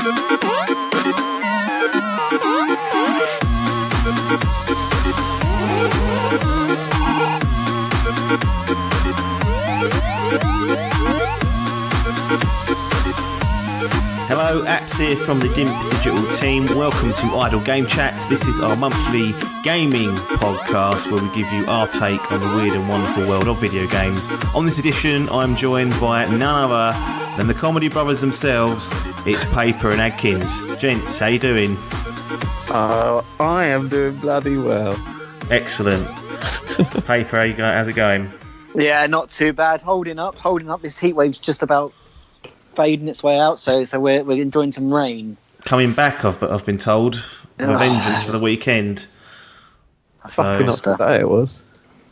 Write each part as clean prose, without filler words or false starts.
Hello, Apps here from the DIMP Digital team. Welcome to Idle Game Chats. This is our monthly gaming podcast where we give you our take on the weird and wonderful world of video games. On this edition, I'm joined by none other than the comedy brothers themselves. It's Paper and Adkins. Gents, how you doing? I am doing bloody well. Excellent. Paper, how's it going? Yeah, not too bad. Holding up. This heat wave's just about fading its way out, so we're enjoying some rain. Coming back, I've been told. With a vengeance for the weekend. Fucking up today it was.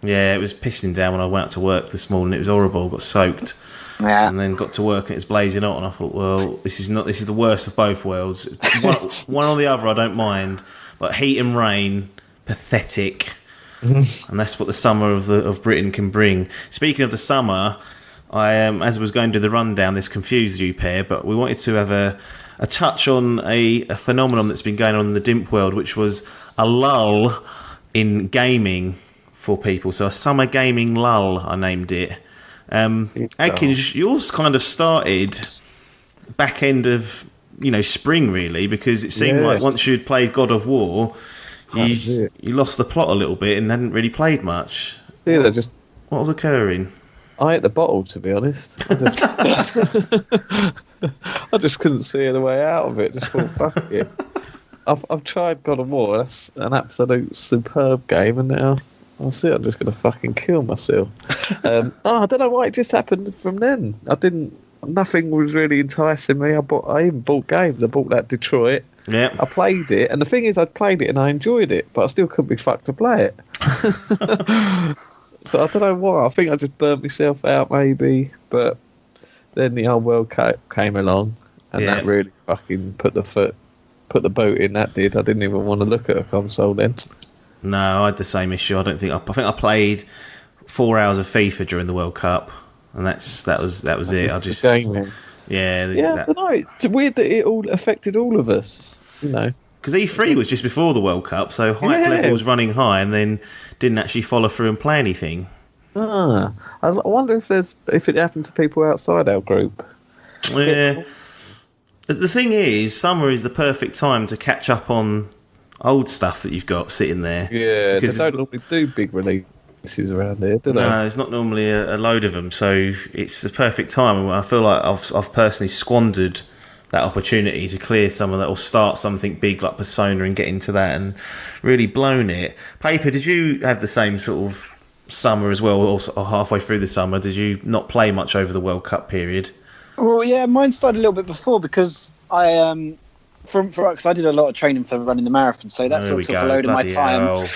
Yeah, it was pissing down when I went out to work this morning. It was horrible. Got soaked. Yeah. And then got to work and it was blazing hot, and I thought, well, this is the worst of both worlds. One or the other, I don't mind, but heat and rain, pathetic. And that's what the summer of Britain can bring. Speaking of the summer, as I was going to do the rundown, this confused you pair, but we wanted to have a touch on a phenomenon that's been going on in the DIMP world, which was a lull in gaming for people. So a summer gaming lull, I named it. Adkins, yours kind of started back end of spring really, because it seemed like once you'd played God of War, you lost the plot a little bit and hadn't really played much. Yeah, what was occurring? I ate the bottle, to be honest. I just couldn't see the way out of it. Just thought, fuck it. I've tried God of War. That's an absolute superb game, and now I'm just going to fucking kill myself. I don't know why it just happened from then. Nothing was really enticing me. I even bought games. I bought that Detroit. Yeah. I played it, and the thing is, I played it and I enjoyed it, but I still couldn't be fucked to play it. So I don't know why. I think I just burnt myself out, maybe. But then the old World Cup came along, and that really fucking put the boat in. That did. I didn't even want to look at a console then. No, I had the same issue. I think I played 4 hours of FIFA during the World Cup, and that was it. I just gaming. Yeah. I don't know. It's weird that it all affected all of us. Because E3 was just before the World Cup, so hype level was running high, and then didn't actually follow through and play anything. I wonder if it happened to people outside our group. Yeah. The thing is, summer is the perfect time to catch up on old stuff that you've got sitting there. Yeah, they don't normally do big releases around here, do they? No, there's not normally a load of them, so it's the perfect time. I feel like I've personally squandered that opportunity to clear some of that or start something big like Persona and get into that and really blown it. Paper, did you have the same sort of summer as well, or halfway through the summer? Did you not play much over the World Cup period? Well, yeah, mine started a little bit before because I because I did a lot of training for running the marathon, so that sort of took a load of my time.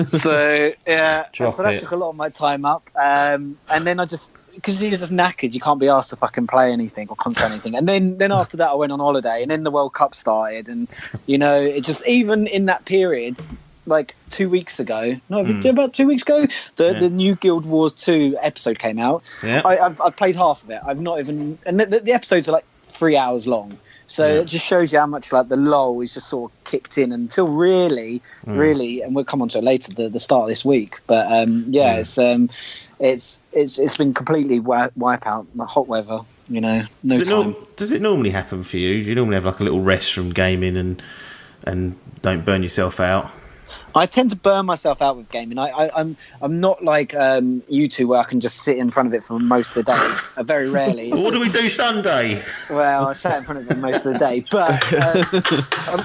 So that took a lot of my time up, and then I just, because you're just knackered, you can't be asked to fucking play anything or concentrate anything. And then after that, I went on holiday, and then the World Cup started, and it just, even in that period, like 2 weeks ago, about 2 weeks ago, the new Guild Wars 2 episode came out. Yeah. I've played half of it. I've not even, and the episodes are like 3 hours long. So it just shows you how much like the lull is just sort of kicked in until really, and we'll come on to it later, the start of this week. But it's been completely wipe out, the hot weather. No time. Does it normally happen for you? Do you normally have like a little rest from gaming and don't burn yourself out? I tend to burn myself out with gaming. I'm not like you two, where I can just sit in front of it for most of the day. Very rarely. What do we do Sunday? Well, I sat in front of it most of the day, but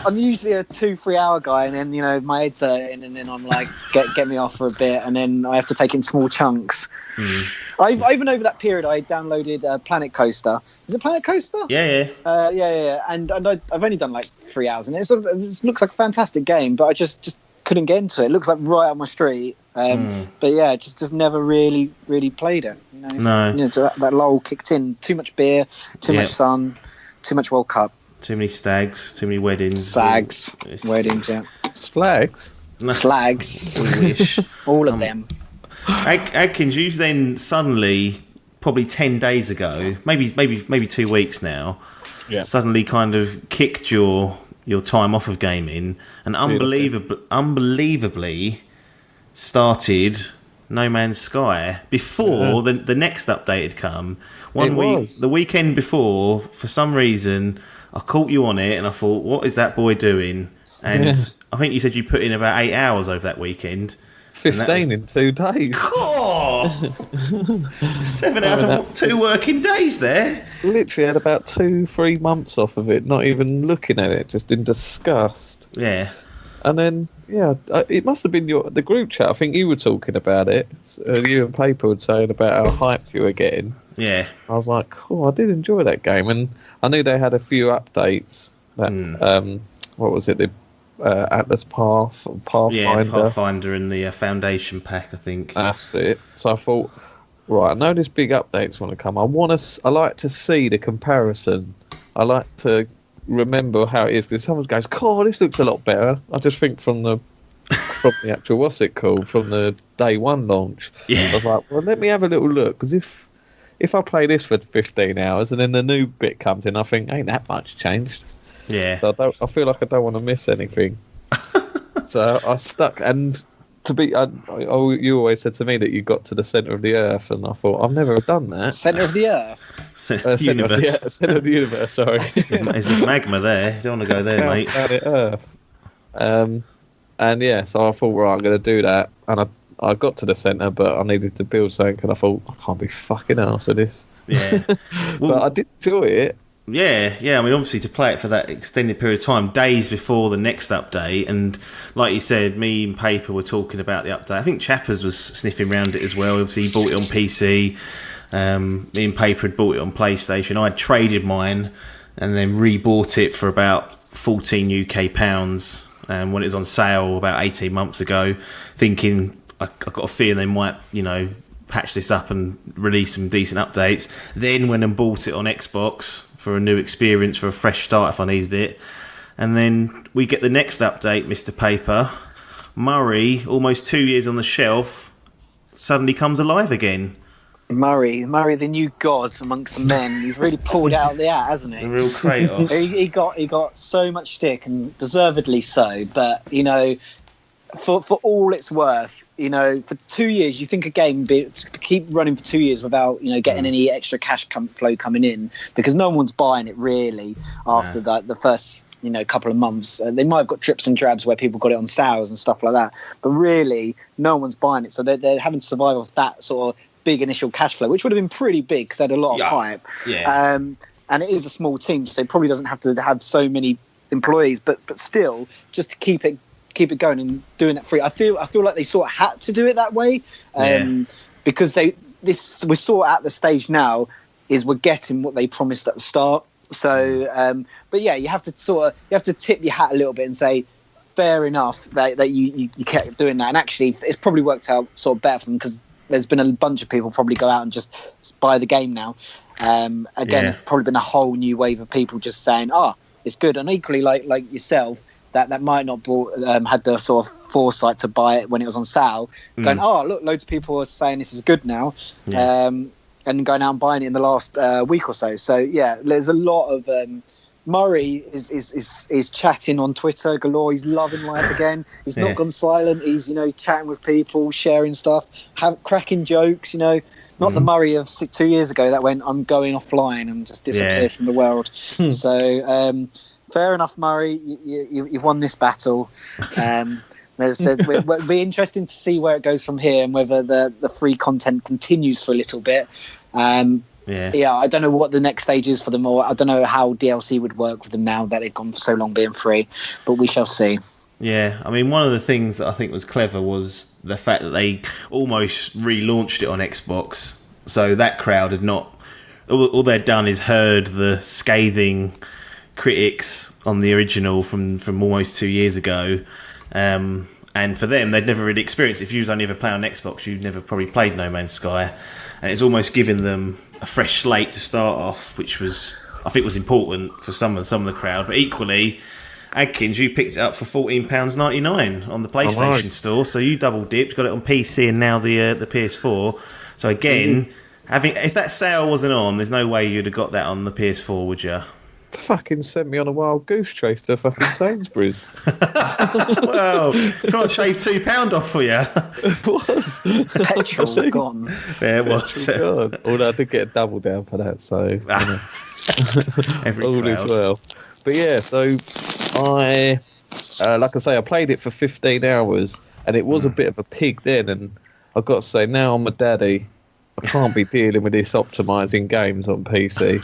I'm usually a 2-3 hour guy, and then my head's hurting, and then I'm like, get me off for a bit, and then I have to take it in small chunks. I even over that period, I downloaded Planet Coaster. Is it Planet Coaster? Yeah. And I've only done like 3 hours, and it looks like a fantastic game, but I just couldn't get into it. It looks like right up my street, but yeah, just never really played it. No, that lull kicked in. Too much beer, too much sun, too much World Cup, too many stags, too many weddings, weddings, slags, slags, all of them. Adkins, you then suddenly, probably 10 days ago, maybe 2 weeks now, suddenly kind of kicked your time off of gaming and unbelievably started No Man's Sky before the next update had come. The weekend before, for some reason, I caught you on it and I thought, what is that boy doing? And I think you said you put in about 8 hours over that weekend. 15 in 2 days. Oh! 7 hours of 2 working days there. Literally had about 2-3 months off of it, not even looking at it, just in disgust. Yeah. And then, it must have been the group chat. I think you were talking about it. You and Paper were saying about how hyped you were getting. Yeah. I was like, I did enjoy that game. And I knew they had a few updates. That, what was it? The Atlas Pathfinder. Yeah, Pathfinder and the Foundation pack, I think. That's it. So I thought, right, I know this big update's want to come. I like to see the comparison. I like to remember how it is, because someone goes, this looks a lot better. I just think from the actual, from the day one launch. Yeah. I was like, well, let me have a little look, because if I play this for 15 hours and then the new bit comes in, I think, ain't that much changed. Yeah. So I feel like I don't want to miss anything. So I stuck, and you always said to me that you got to the centre of the earth, and I thought, I've never done that. Centre of the earth? Universe. Centre of the universe, sorry. There's magma there. You don't want to go there, mate. Planet Earth. And so I thought, right, I'm going to do that. And I got to the centre, but I needed to build something, and I thought, I can't be fucking arsed with this. Yeah. But I did enjoy it. Yeah. I mean, obviously, to play it for that extended period of time, days before the next update, and like you said, me and Paper were talking about the update. I think Chappers was sniffing around it as well. Obviously, he bought it on PC. Me and Paper had bought it on PlayStation. I had traded mine and then rebought it for about 14 UK pounds when it was on sale about 18 months ago, thinking I got a feeling they might, patch this up and release some decent updates. Then went and bought it on Xbox for a new experience, for a fresh start if I needed it. And then we get the next update, Mr. Paper. Murray, almost 2 years on the shelf, suddenly comes alive again. Murray, the new god amongst the men. He's really pulled out of the hat, hasn't he? The real Kratos. he got so much stick, and deservedly so. But for all it's worth, for 2 years, you think a game keep running for 2 years without getting any extra cash flow coming in, because no one's buying it really after the first couple of months. They might have got drips and drabs where people got it on sales and stuff like that, but really no one's buying it. So they're having to survive off that sort of big initial cash flow, which would have been pretty big because they had a lot of hype. Yeah. And it is a small team, so it probably doesn't have to have so many employees, but still, just to keep it going and doing it free. I feel like they sort of had to do it that way, because we're sort of at the stage now is we're getting what they promised at the start. So, but yeah, you have to tip your hat a little bit and say, fair enough that you kept doing that, and actually, it's probably worked out sort of better for them, because there's been a bunch of people probably go out and just buy the game now. There's probably been a whole new wave of people just saying, it's good. And equally, like yourself, that might not had the sort of foresight to buy it when it was on sale, going, look, loads of people are saying this is good now, and going out and buying it in the last week or so. So yeah, there's a lot of Murray is chatting on Twitter galore. He's loving life again. He's not gone silent. He's chatting with people, sharing stuff, cracking jokes. Not the Murray of 2 years ago that went, I'm going offline and just disappeared from the world. So fair enough, Murray. You've won this battle. It'll be interesting to see where it goes from here, and whether the free content continues for a little bit. I don't know what the next stage is for them, or I don't know how DLC would work with them now that they've gone for so long being free, but we shall see. Yeah, I mean, one of the things that I think was clever was the fact that they almost relaunched it on Xbox, so that crowd had not... All they'd done is heard the scathing critics on the original from almost 2 years ago, and for them, they'd never really experienced it. If you was only ever playing on Xbox, you'd never probably played No Man's Sky, and it's almost given them a fresh slate to start off, which I think was important for some of the crowd. But equally, Adkins, you picked it up for £14.99 on the PlayStation Store, so you double dipped, got it on PC and now the PS4. So again, if that sale wasn't on, there's no way you'd have got that on the PS4, would you? fucking sent me on a wild goose chase to fucking Sainsbury's. Well, trying to shave £2 off for you. It was. Petrol gone. Yeah, it was. God. Although I did get a double down for that, so Every all crowd. is well. But yeah, so I, like I say, I played it for 15 hours, and it was a bit of a pig then. And I've got to say, now I'm a daddy, I can't be dealing with this optimising games on PC.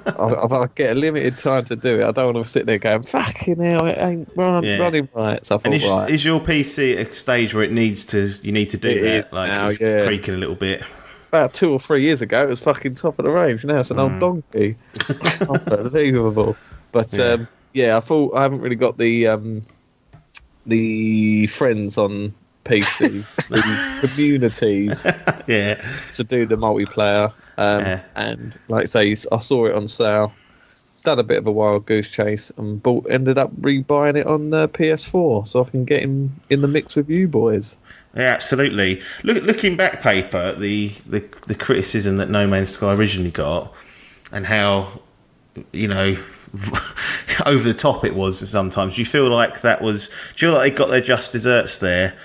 I get a limited time to do it. I don't want to sit there going, fucking hell, it ain't running right. So I thought, is your PC at a stage where you need to do it that? Like now, it's creaking a little bit. About 2 or 3 years ago, it was fucking top of the range. Now it's an old donkey. Unbelievable. But I thought I haven't really got the friends on PC, the communities, to do the multiplayer. And like I say, I saw it on sale, done a bit of a wild goose chase, and ended up rebuying it on PS4 so I can get in the mix with you boys. Yeah, absolutely. Looking back, Paper, the criticism that No Man's Sky originally got, and how, you know, over the top it was sometimes. Do you feel like they got their just desserts there,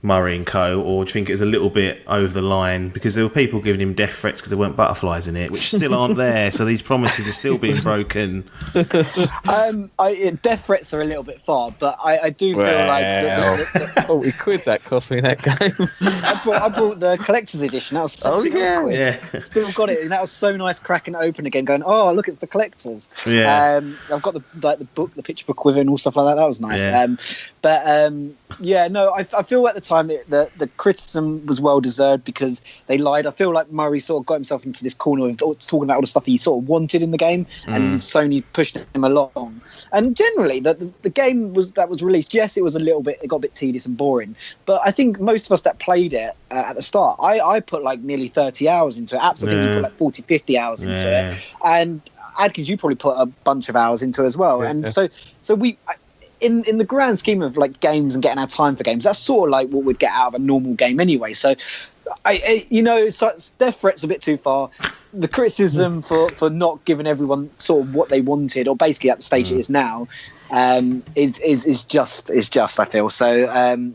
Murray and co, or do you think it was a little bit over the line because there were people giving him death threats because there weren't butterflies in it, which still aren't there, so these promises are still being broken? Death threats are a little bit far, but I do feel like £40 that cost me that game. I brought the collector's edition. That was yeah. Still got it, and that was so nice cracking it open again, going, oh look, it's the collector's. I've got the book, the picture book with it and all stuff like that. That was nice. I feel at the time the criticism was well deserved because they lied. I feel like Murray sort of got himself into this corner of talking about all the stuff he sort of wanted in the game, and Sony pushed him along. And generally, the game that was released, yes, it got a bit tedious and boring. But I think most of us that played it at the start, I put like nearly 30 hours into it. Apps, I think you put like 40, 50 hours into it. And Adkins, you probably put a bunch of hours into it as well. So we. In the grand scheme of like games and getting our time for games, that's sort of like what we'd get out of a normal game anyway. So, death threats a bit too far. The criticism for not giving everyone sort of what they wanted, or basically at the stage it is now, is just I feel so.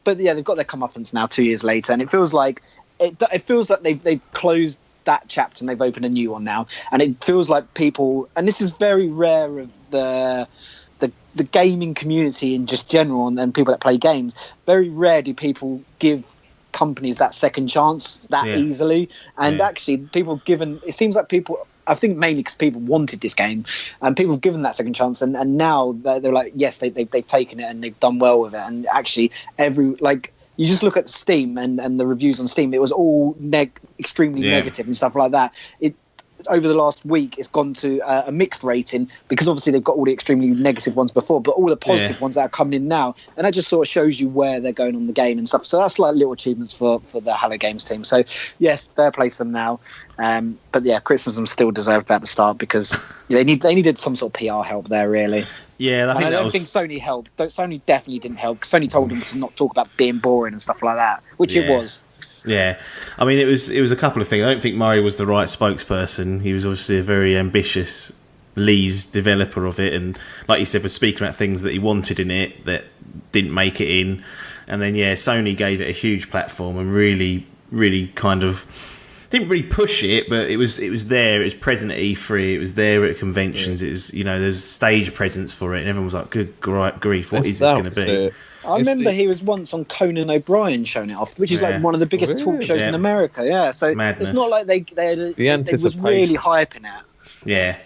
But they've got their comeuppance now 2 years later, and it feels like they've closed that chapter and they've opened a new one now, and it feels like people, and this is very rare of the gaming community in just general and people that play games, very rare do people give companies that second chance that easily. And actually it seems like people, I think mainly because people wanted this game and people have given that second chance, and now they're like, yes, they've taken it and they've done well with it. And actually you just look at Steam and the reviews on Steam, it was all extremely negative and stuff like that. Over the last week, it's gone to a mixed rating because obviously they've got all the extremely negative ones before, but all the positive ones that are coming in now, and that just sort of shows you where they're going on the game and stuff. So that's like little achievements for the Hello Games team. So yes, fair play to them now. But yeah, criticism still deserved at the start because they needed some sort of PR help there, really. Yeah, I don't think Sony helped. Sony definitely didn't help. Sony told them to not talk about being boring and stuff like that, which it was. Yeah, I mean, it was a couple of things. I don't think Murray was the right spokesperson. He was obviously a very ambitious lead developer of it, and like you said, was speaking about things that he wanted in it that didn't make it in. And then Sony gave it a huge platform and really, really kind of didn't really push it, but it was there. It was present at E3. It was there at conventions. It was there's stage presence for it, and everyone was like, "Good grief, what is this going to be?" I remember he was once on Conan O'Brien showing it off, which is like one of the biggest talk shows in America. Yeah, so Madness. It's not like they was really hyping it. Yeah,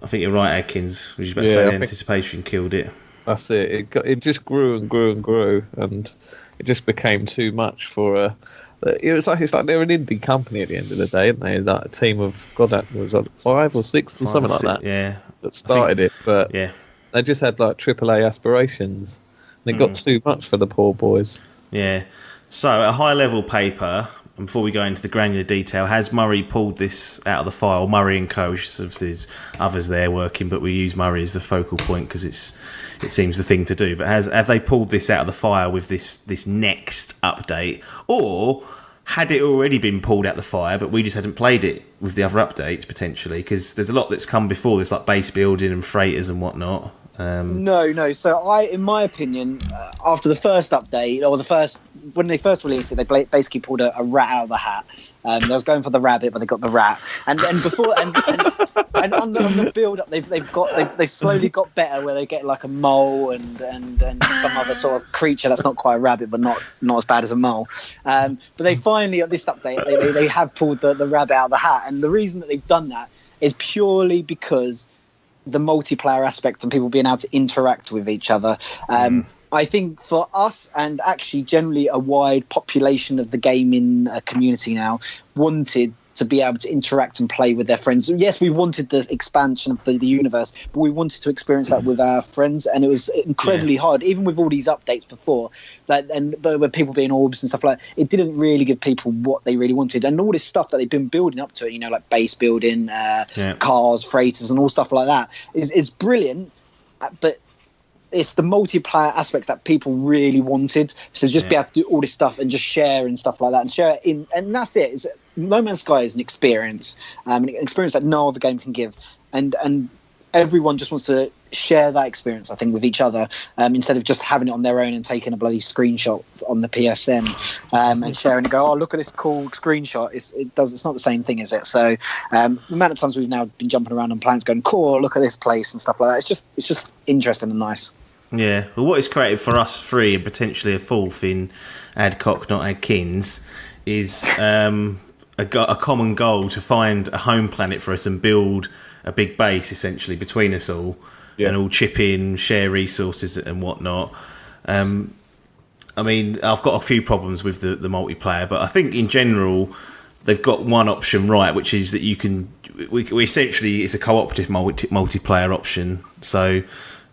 I think you're right, Adkins. We was about to say the anticipation killed it. That's it. It just grew and grew and grew, and it just became too much for. It's like they're an indie company at the end of the day, aren't they? Like a team of that was like 5 or 6 or something like that. Yeah, that started it, but they just had like AAA aspirations. It got too much for the poor boys. Yeah. So, at a high-level Paper, and before we go into the granular detail, has Murray pulled this out of the file? Murray and co, which obviously there's others there working, but we use Murray as the focal point because it seems the thing to do. But have they pulled this out of the file with this next update, or had it already been pulled out the fire, but we just hadn't played it with the other updates potentially, because there's a lot that's come before this, like base building and freighters and whatnot. No. So in my opinion, after the first update, or when they first released it, they basically pulled a rat out of the hat. They was going for the rabbit, but they got the rat. And before and on the build up, they've slowly got better, where they get like a mole and some other sort of creature that's not quite a rabbit, but not as bad as a mole. But they finally, at this update, they have pulled the rabbit out of the hat, and the reason that they've done that is purely because the multiplayer aspect and people being able to interact with each other. I think for us, and actually generally a wide population of the gaming community now, wanted to be able to interact and play with their friends. Yes, we wanted the expansion of the universe, but we wanted to experience that with our friends, and it was incredibly hard, even with all these updates before, but with people being orbs and stuff like that, it didn't really give people what they really wanted. And all this stuff that they've been building up to it, like base building, cars, freighters, and all stuff like that, is brilliant, but it's the multiplayer aspect that people really wanted, to just be able to do all this stuff and just share and stuff like that, and share it and that's it. No Man's Sky is an experience that no other game can give, and everyone just wants to share that experience, I think, with each other, instead of just having it on their own and taking a bloody screenshot on the PSN and sharing and go, oh, look at this cool screenshot. It's not the same thing, is it? So the amount of times we've now been jumping around on planets going, cool, look at this place and stuff like that, it's just interesting and nice. Yeah, well, what is created for us three, and potentially a fourth in Adcock, not Adkins, is a common goal to find a home planet for us and build a big base, essentially, between us all, and all chip in, share resources and whatnot. I mean, I've got a few problems with the multiplayer, but I think in general they've got one option right, which is that you can... We essentially, it's a cooperative multiplayer option, so...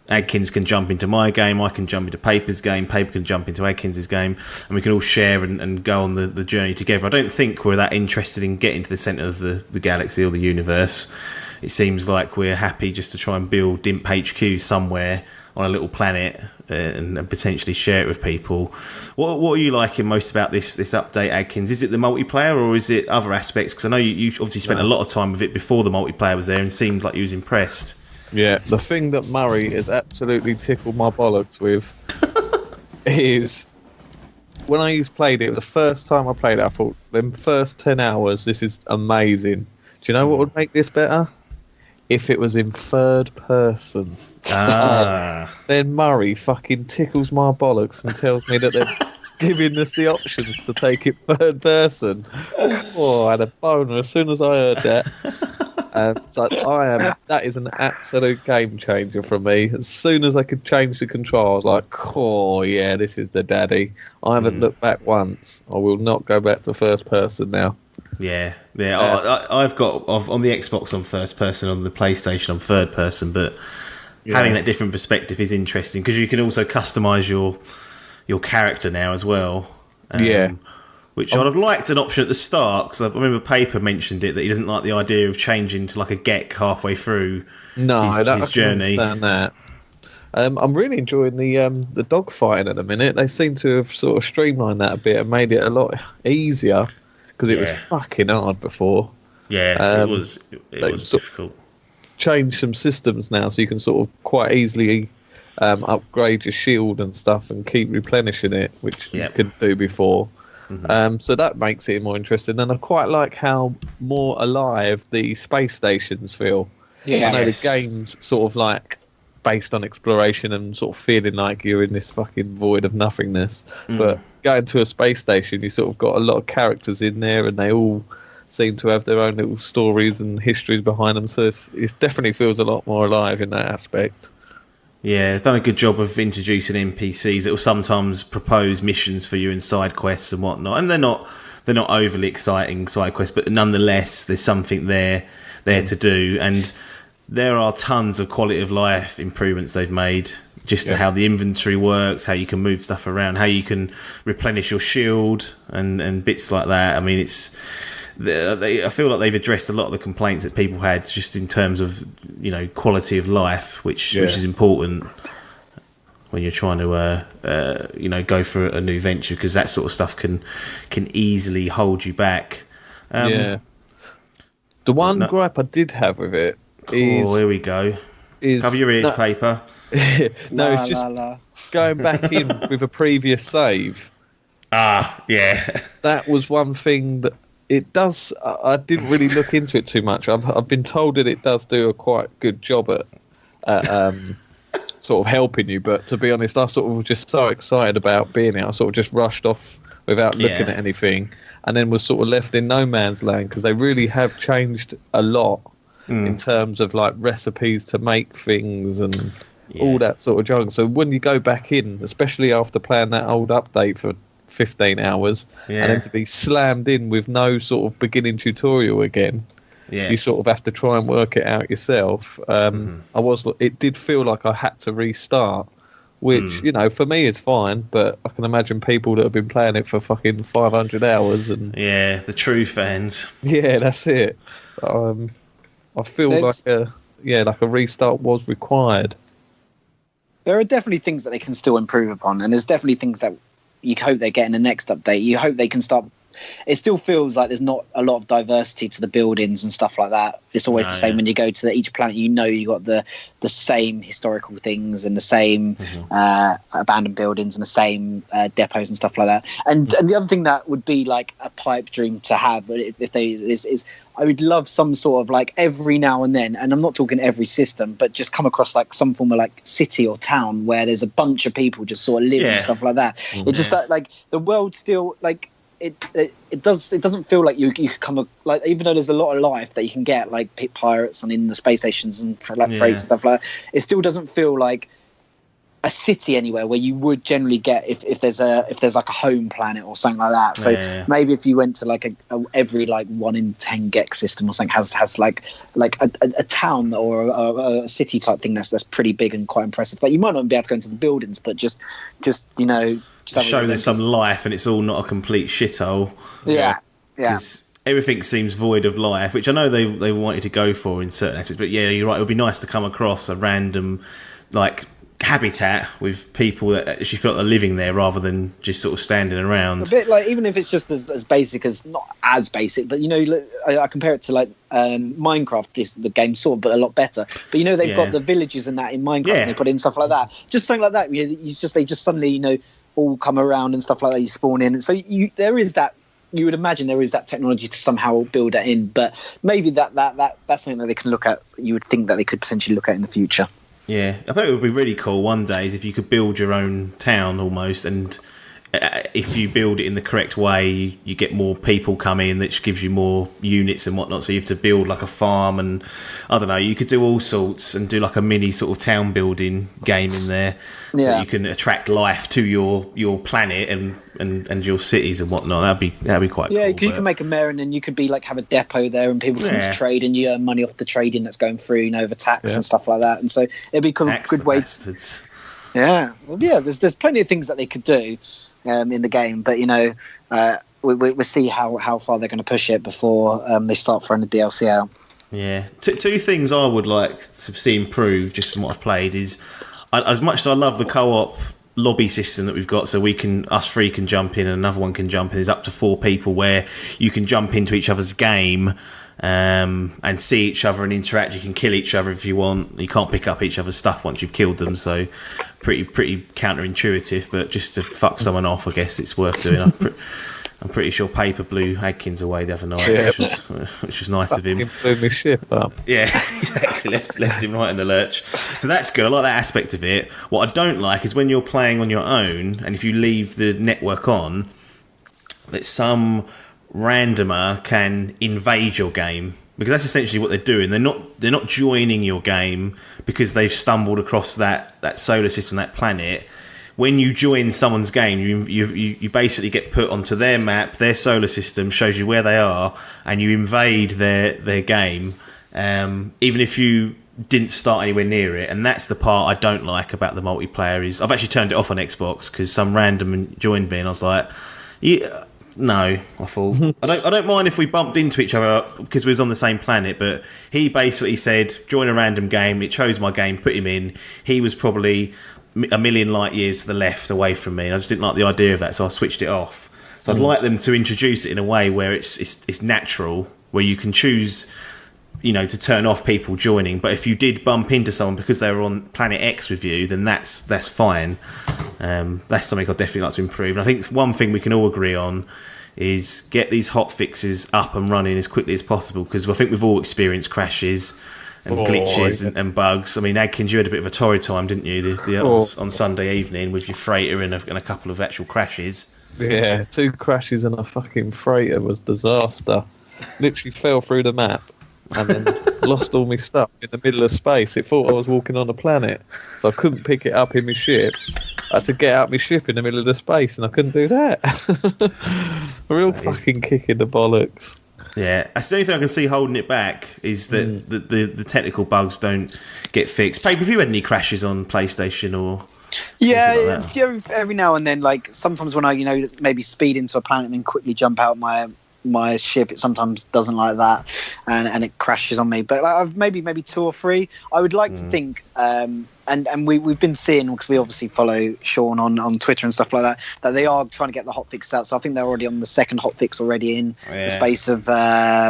Adkins can jump into my game, I can jump into Paper's game, Paper can jump into Adkins' game, and we can all share and go on the journey together. I don't think we're that interested in getting to the centre of the galaxy or the universe. It seems like we're happy just to try and build DIMP HQ somewhere on a little planet and potentially share it with people. What are you liking most about this update, Adkins? Is it the multiplayer or is it other aspects? Because I know you obviously spent a lot of time with it before the multiplayer was there and seemed like you was impressed. Yeah, the thing that Murray has absolutely tickled my bollocks with is when I played it, the first time I played it, I thought, them first 10 hours, this is amazing. Do you know what would make this better? If it was in third person. Then Murray fucking tickles my bollocks and tells me that they're giving us the options to take it third person. Oh, I had a boner as soon as I heard that. So that is an absolute game changer for me. As soon as I could change the control, I was like, oh yeah, this is the daddy. I haven't looked back once. I will not go back to first person now. Yeah. I've got on the Xbox on first person, on the PlayStation on third person, but having that different perspective is interesting because you can also customise your character now as well. Which I'd have liked an option at the start, because I remember Paper mentioned it, that he doesn't like the idea of changing to like a Gek halfway through his journey. I understand that. I'm really enjoying the dogfighting at the minute. They seem to have sort of streamlined that a bit and made it a lot easier, because it was fucking hard before. Yeah, it was difficult. Changed some systems now, so you can sort of quite easily upgrade your shield and stuff and keep replenishing it, which you couldn't do before. Mm-hmm. So that makes it more interesting, and I quite like how more alive the space stations feel. I know the game's sort of like based on exploration and sort of feeling like you're in this fucking void of nothingness, but going to a space station, you sort of got a lot of characters in there, and they all seem to have their own little stories and histories behind them, so it definitely feels a lot more alive in that aspect. Yeah, they've done a good job of introducing NPCs that will sometimes propose missions for you in side quests and whatnot. And they're not overly exciting side quests, but nonetheless, there's something there to do. And there are tons of quality of life improvements they've made, just to how the inventory works, how you can move stuff around, how you can replenish your shield and bits like that. I mean, I feel like they've addressed a lot of the complaints that people had, just in terms of quality of life, which is important. when you're trying to go for a new venture, because that sort of stuff can easily hold you back. The one gripe I did have with it is... Oh, here we go. Cover your ears, paper. It's just going back in with a previous save. Yeah. That was one thing that it does. I didn't really look into it too much. I've been told that it does do a quite good job at sort of helping you. But to be honest, I sort of was just so excited about being there. I sort of just rushed off without looking at anything, and then was sort of left in no man's land, because they really have changed a lot in terms of like recipes to make things and all that sort of junk. So when you go back in, especially after playing that old update for 15 hours and then to be slammed in with no sort of beginning tutorial again, you sort of have to try and work it out yourself. It did feel like I had to restart, which for me is fine, but I can imagine people that have been playing it for fucking 500 hours and the true fans. That's it. I feel like a restart was required. There are definitely things that they can still improve upon, and there's definitely things that you hope they get in the next update. You hope they can start. It still feels like there's not a lot of diversity to the buildings and stuff like that. It's always the same when you go to each planet. You got the same historical things and the same abandoned buildings and the same depots and stuff like that. And the other thing that would be like a pipe dream to have, but if they is I would love some sort of like every now and then, and I'm not talking every system, but just come across like some form of like city or town where there's a bunch of people just sort of living and stuff like that. It's just that like the world still like. It doesn't feel like you could come like, even though there's a lot of life that you can get like pirates and in the space stations and like freights and stuff like that, it still doesn't feel like a city anywhere where you would generally get if there's like a home planet or something like that. So maybe if you went to like a every like 1 in 10 Gex system or something has like a town or a city type thing that's pretty big and quite impressive. Like you might not be able to go into the buildings, but just show there's some life and it's all not a complete shithole. Because everything seems void of life, which I know they wanted to go for in certain aspects. But you're right. It would be nice to come across a random like habitat with people that actually felt they're living there rather than just sort of standing around. A bit like, even if it's just as basic as, not as basic, but I compare it to like Minecraft, the game sort of, but a lot better. But they've got the villages and that in Minecraft, and they put in stuff like that. Just something like that. They just suddenly all come around and stuff like that. You spawn in, and so there is that. You would imagine there is that technology to somehow build that in, but maybe that's something that they can look at. You would think that they could potentially look at in the future. Yeah, I think it would be really cool one day is if you could build your own town almost, and if you build it in the correct way, you get more people come in, which gives you more units and whatnot. So you have to build like a farm, and I don't know, you could do all sorts and do like a mini sort of town building game in there, so that you can attract life to your planet and your cities and whatnot. That'd be quite cool. Yeah, because you can make a mayor, and then you could be like have a depot there, and people come to trade, and you earn money off the trading that's going through, over tax and stuff like that. And so it'd be a good way. Bastards. Yeah, well, there's plenty of things that they could do in the game, but we'll see how far they're going to push it before they start throwing the DLC out. Yeah, two things I would like to see improved, just from what I've played, is as much as I love the co-op lobby system that we've got, so us three can jump in and another one can jump in. There's up to 4 people where you can jump into each other's game and see each other and interact. You can kill each other if you want. You can't pick up each other's stuff once you've killed them, so pretty counterintuitive, but just to fuck someone off, I guess it's worth doing. I'm pretty sure Paper blew Adkins away the other night, which was nice of him. Blew my ship up. Yeah, exactly. Left him right in the lurch. So that's good. I like that aspect of it. What I don't like is when you're playing on your own, and if you leave the network on, that some randomer can invade your game, because that's essentially what they're doing. They're not joining your game because they've stumbled across that solar system, that planet. When you join someone's game, you basically get put onto their map. Their solar system shows you where they are, and you invade their game, even if you didn't start anywhere near it. And that's the part I don't like about the multiplayer. Is I've actually turned it off on Xbox because some random joined me, and I was like, no, I thought I don't mind if we bumped into each other because we was on the same planet, but he basically said join a random game. It chose my game, put him in. He was probably a million light years to the left away from me, and I just didn't like the idea of that, so I switched it off. So I'd like them to introduce it in a way where it's natural, where you can choose, to turn off people joining. But if you did bump into someone because they were on Planet X with you, then that's fine. That's something I'd definitely like to improve. And I think one thing we can all agree on is get these hot fixes up and running as quickly as possible, because I think we've all experienced crashes and glitches and bugs. I mean, Adkins, you had a bit of a torrid time, didn't you, on Sunday evening with your freighter and a couple of actual crashes? Yeah, 2 crashes and a fucking freighter was disaster. Literally fell through the map and then lost all my stuff in the middle of space. It thought I was walking on a planet, so I couldn't pick it up in my ship. I had to get out my ship in the middle of the space, and I couldn't do that. A real fucking kick in the bollocks. Yeah, that's the only thing I can see holding it back is that the technical bugs don't get fixed. Pape, have you had any crashes on PlayStation or? Yeah, every now and then. Like sometimes when I, maybe speed into a planet and then quickly jump out my ship, it sometimes doesn't like that, and it crashes on me. But like, I've maybe 2 or 3. I would like to think, and we've been seeing, because we obviously follow Sean on Twitter and stuff like that they are trying to get the hotfix out. So I think they're already on the second hotfix already in the space of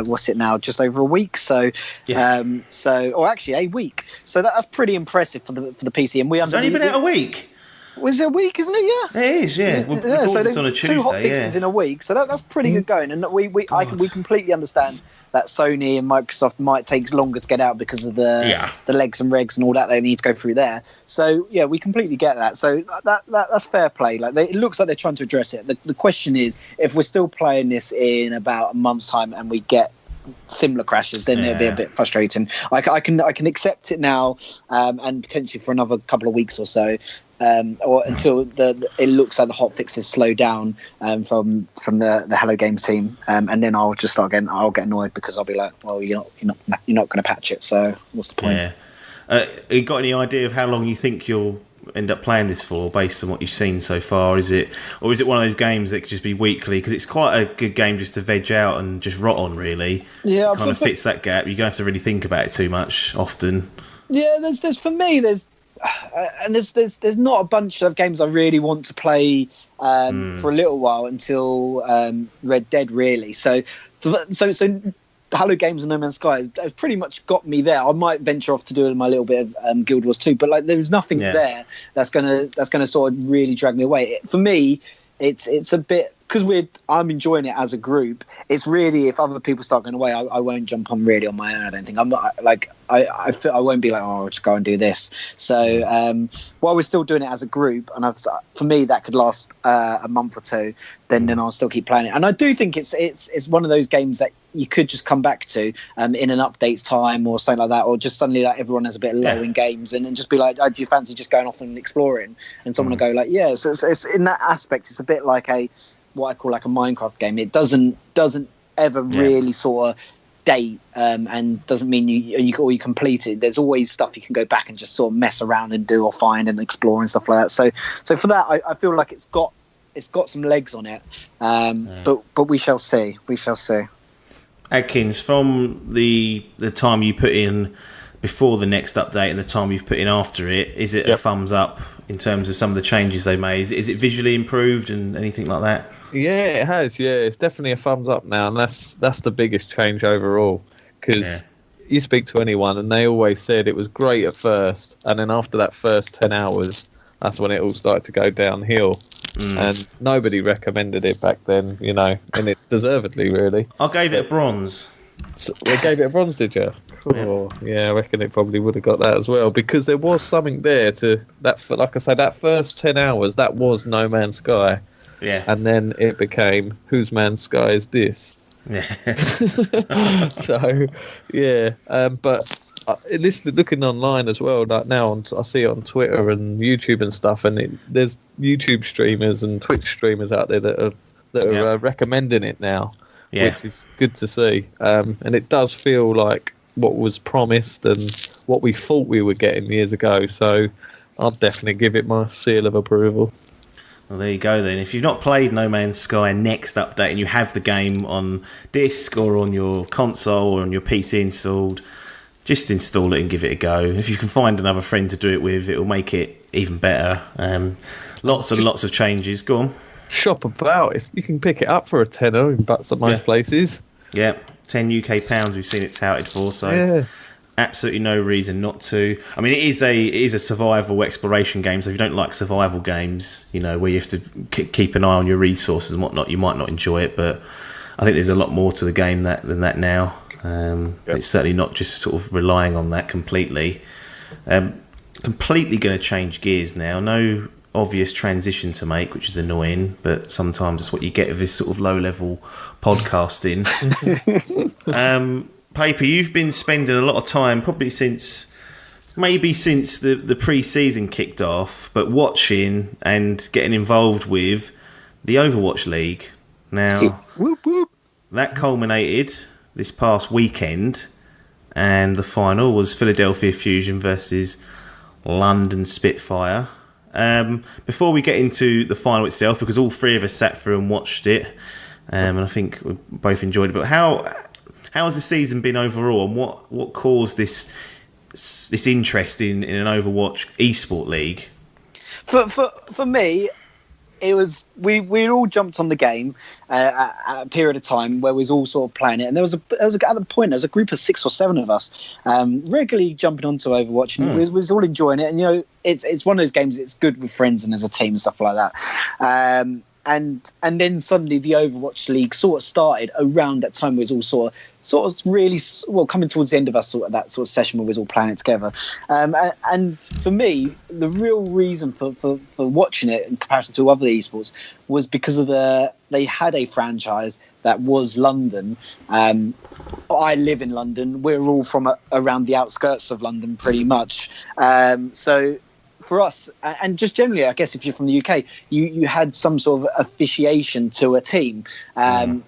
what's it now, just over a week. So or actually a week. So that's pretty impressive for the PC. And it's only been out a week. Was it a week, isn't it? Yeah, it is. Yeah, we're recording this on a Tuesday. 2 hotfixes in a week, so that's pretty good going. And we completely understand that Sony and Microsoft might take longer to get out because of the legs and regs and all that they need to go through there. So yeah, we completely get that. So that's fair play. Like it looks like they're trying to address it. The question is, if we're still playing this in about a month's time and we get similar crashes, then it'll be a bit frustrating. I can accept it now, and potentially for another couple of weeks or so, or until it looks like the hotfixes slow down from the Hello Games team, and then I'll just start getting annoyed because I'll be like, well, you're not going to patch it, so what's the point? You got any idea of how long you think you'll end up playing this for, based on what you've seen so far? Is it one of those games that could just be weekly, because it's quite a good game just to veg out and just rot on, really? Yeah, it kind of fits that gap. You don't have to really think about it too much often. Yeah, there's for me there's not a bunch of games I really want to play for a little while until Red Dead, really. So Hello Games and No Man's Sky has pretty much got me there. I might venture off to do my little bit of Guild Wars 2, but like there's nothing there that's gonna sort of really drag me away. For me, it's a bit, because I'm enjoying it as a group. It's really, if other people start going away, I won't jump on really on my own. I don't think I'm not like I feel I won't be like, oh, I'll just go and do this. So while we're still doing it as a group, and for me that could last a month or 2, then I'll still keep playing it. And I do think it's one of those games that you could just come back to in an update's time or something like that, or just suddenly like everyone has a bit low in games and just be like, oh, do you fancy just going off and exploring? And someone will go like, yeah. So it's in that aspect, it's a bit like what I call like a Minecraft game. It doesn't ever really sort of date, and doesn't mean you complete it. There's always stuff you can go back and just sort of mess around and do or find and explore and stuff like that. So for that, I feel like it's got some legs on it. But we shall see. Adkins, from the time you put in before the next update and the time you've put in after it, is it a thumbs up in terms of some of the changes they made? Is it visually improved and anything like that? Yeah, it has. Yeah, it's definitely a thumbs up now, and that's the biggest change overall. Because you speak to anyone, and they always said it was great at first, and then after that first 10 hours, that's when it all started to go downhill. And nobody recommended it back then, and it deservedly, really. I gave it a bronze. So they gave it a bronze, did you? Oh, yeah, I reckon it probably would have got that as well, because there was something there to that. Like I say, that first 10 hours, that was No Man's Sky. Yeah. And then it became, whose man's sky is this? Yeah. So, yeah. But looking online as well, like now I see it on Twitter and YouTube and stuff, and there's YouTube streamers and Twitch streamers out there that are recommending it now, which is good to see. And it does feel like what was promised and what we thought we were getting years ago. So I'll definitely give it my seal of approval. Well, there you go then. If you've not played No Man's Sky next update and you have the game on disc or on your console or on your PC installed, just install it and give it a go. If you can find another friend to do it with, it'll make it even better. Lots and lots of changes. Go on. Shop about. If you can pick it up for a tenner in butts at most places. Yeah, £10 UK we've seen it touted for, so absolutely no reason not to. I mean, it is a survival exploration game, so if you don't like survival games, where you have to keep an eye on your resources and whatnot, you might not enjoy it, but I think there's a lot more to the game than that now. It's certainly not just sort of relying on that completely. Completely going to change gears now. No obvious transition to make, which is annoying, but sometimes it's what you get with this sort of low-level podcasting. Paper, you've been spending a lot of time, probably since the pre-season kicked off, but watching and getting involved with the Overwatch League. Now, that culminated this past weekend, and the final was Philadelphia Fusion versus London Spitfire. Before we get into the final itself, because all three of us sat through and watched it, and I think we both enjoyed it, but how has the season been overall, and what caused this interest in an Overwatch esport league? For me, it was we all jumped on the game at a period of time where we was all sort of playing it, and there was at the point there was a group of 6 or 7 of us regularly jumping onto Overwatch, and we was all enjoying it. And it's one of those games. It's good with friends and as a team and stuff like that. And then suddenly the Overwatch League sort of started around that time. We was all sort of really coming towards the end of that sort of session where we was all playing it together. And for me, the real reason for watching it in comparison to other esports was because of they had a franchise that was London. I live in London. We're all from around the outskirts of London, pretty much. So for us, and just generally, I guess if you're from the UK, you had some sort of officiation to a team, and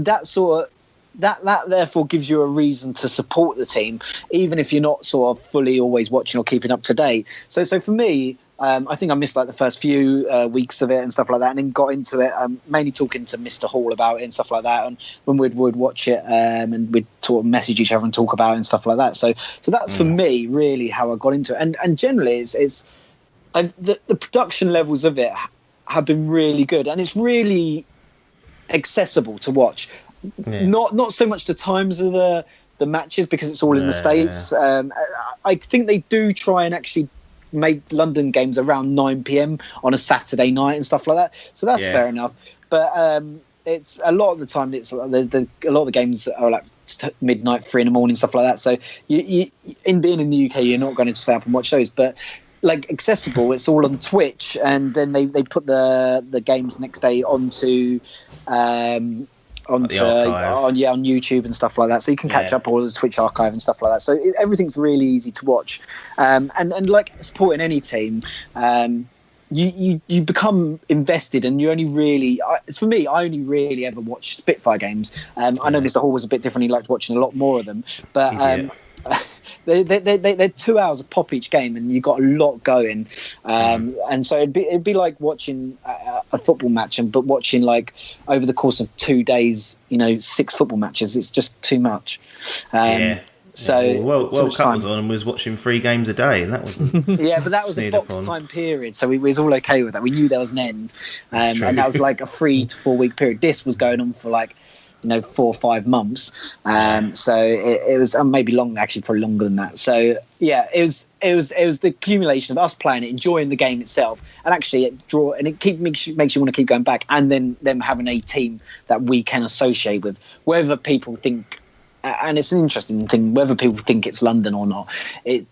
that sort of that therefore gives you a reason to support the team, even if you're not sort of fully always watching or keeping up to date. So for me, I think I missed like the first few weeks of it and stuff like that, and then got into it, mainly talking to Mr. Hall about it and stuff like that, and when we'd watch it, and we'd sort of message each other and talk about it and stuff like that. So that's for me really how I got into it, and generally it's the production levels of it have been really good, and it's really accessible to watch. Not so much the times of the matches, because it's all in the States. I think they do try and actually make London games around 9 p.m. on a Saturday night and stuff like that, so that's fair enough. But it's a lot of the time a lot of the games are like midnight, 3 a.m, stuff like that. So you in being in the UK, you're not going to stay up and watch those, but like accessible, it's all on Twitch, and then they put the games next day onto on YouTube and stuff like that, so you can catch up all the Twitch archive and stuff like that. So everything's really easy to watch, and like supporting any team, you become invested, and you only really, it's for me, I only really ever watch Spitfire games. I know Mr. Hall was a bit different; he liked watching a lot more of them, but they're 2 hours a pop each game, and you've got a lot going, and so it'd be like watching a football match, but watching like over the course of 2 days, 6 football matches. It's just too much. So World Cup was on, and we was watching 3 games a day, and that was but that was a box time period, so we was all okay with that. We knew there was an end, and that was like a 3 to 4 week period. This was going on for like 4 or 5 months, so it was maybe long, actually probably longer than that. So it was the accumulation of us playing it, enjoying the game itself, and actually it makes you want to keep going back, and then them having a team that we can associate with, whether people think. And it's an interesting thing whether people think it's London or not. They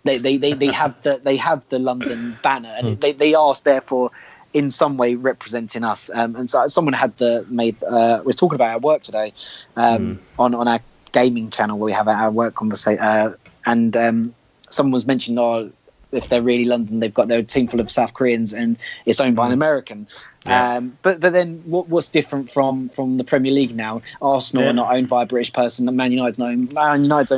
have the London banner, and they are therefore in some way representing us. And so someone was talking about our work today on our gaming channel where we have our work conversation, and someone was mentioning, if they're really London, they've got their team full of South Koreans, and it's owned by an American. But then what's different from the Premier League now? Arsenal are not owned by a British person, and Man United's owned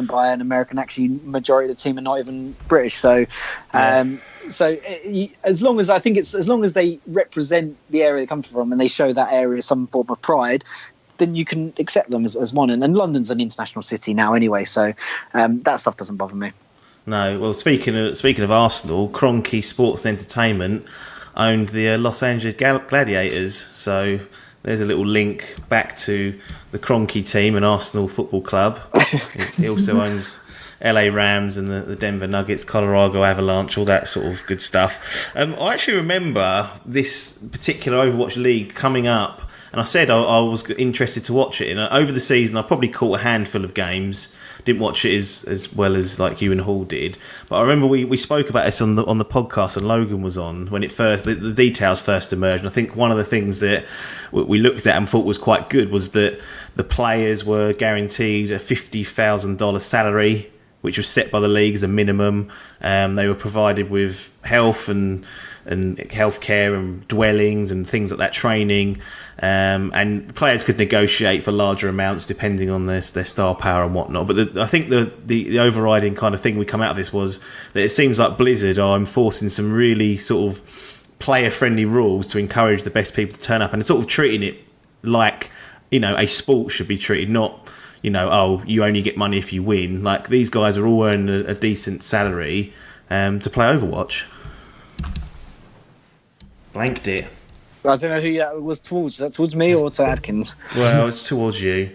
by an American. Actually, majority of the team are not even British. So as long as they represent the area they come from, and they show that area some form of pride, then you can accept them as one. And London's an international city now anyway, so that stuff doesn't bother me. No, well, speaking of Arsenal, Kroenke Sports and Entertainment owned the Los Angeles Gladiators, so there's a little link back to the Kroenke team and Arsenal Football Club. He also owns LA Rams and the Denver Nuggets, Colorado Avalanche, all that sort of good stuff. I actually remember this particular Overwatch League coming up, and I said I was interested to watch it. And over the season, I probably caught a handful of games. Didn't watch it as well as like you and Hall did, but I remember we spoke about this on the podcast, and Logan was on when the details first emerged. And I think one of the things that we looked at and thought was quite good was that the players were guaranteed a $50,000 salary, which was set by the league as a minimum. They were provided with health and healthcare and dwellings and things like that, training, and players could negotiate for larger amounts depending on their star power and whatnot. But I think the overriding kind of thing we come out of this was that it seems like Blizzard are enforcing some really sort of player-friendly rules to encourage the best people to turn up, and sort of treating it like, you know, a sport should be treated, not, you know, oh, you only get money if you win. Like, these guys are all earning a decent salary to play Overwatch. Blanked it. I don't know who that was towards. Was that towards me or to Adkins? Well, it's towards you.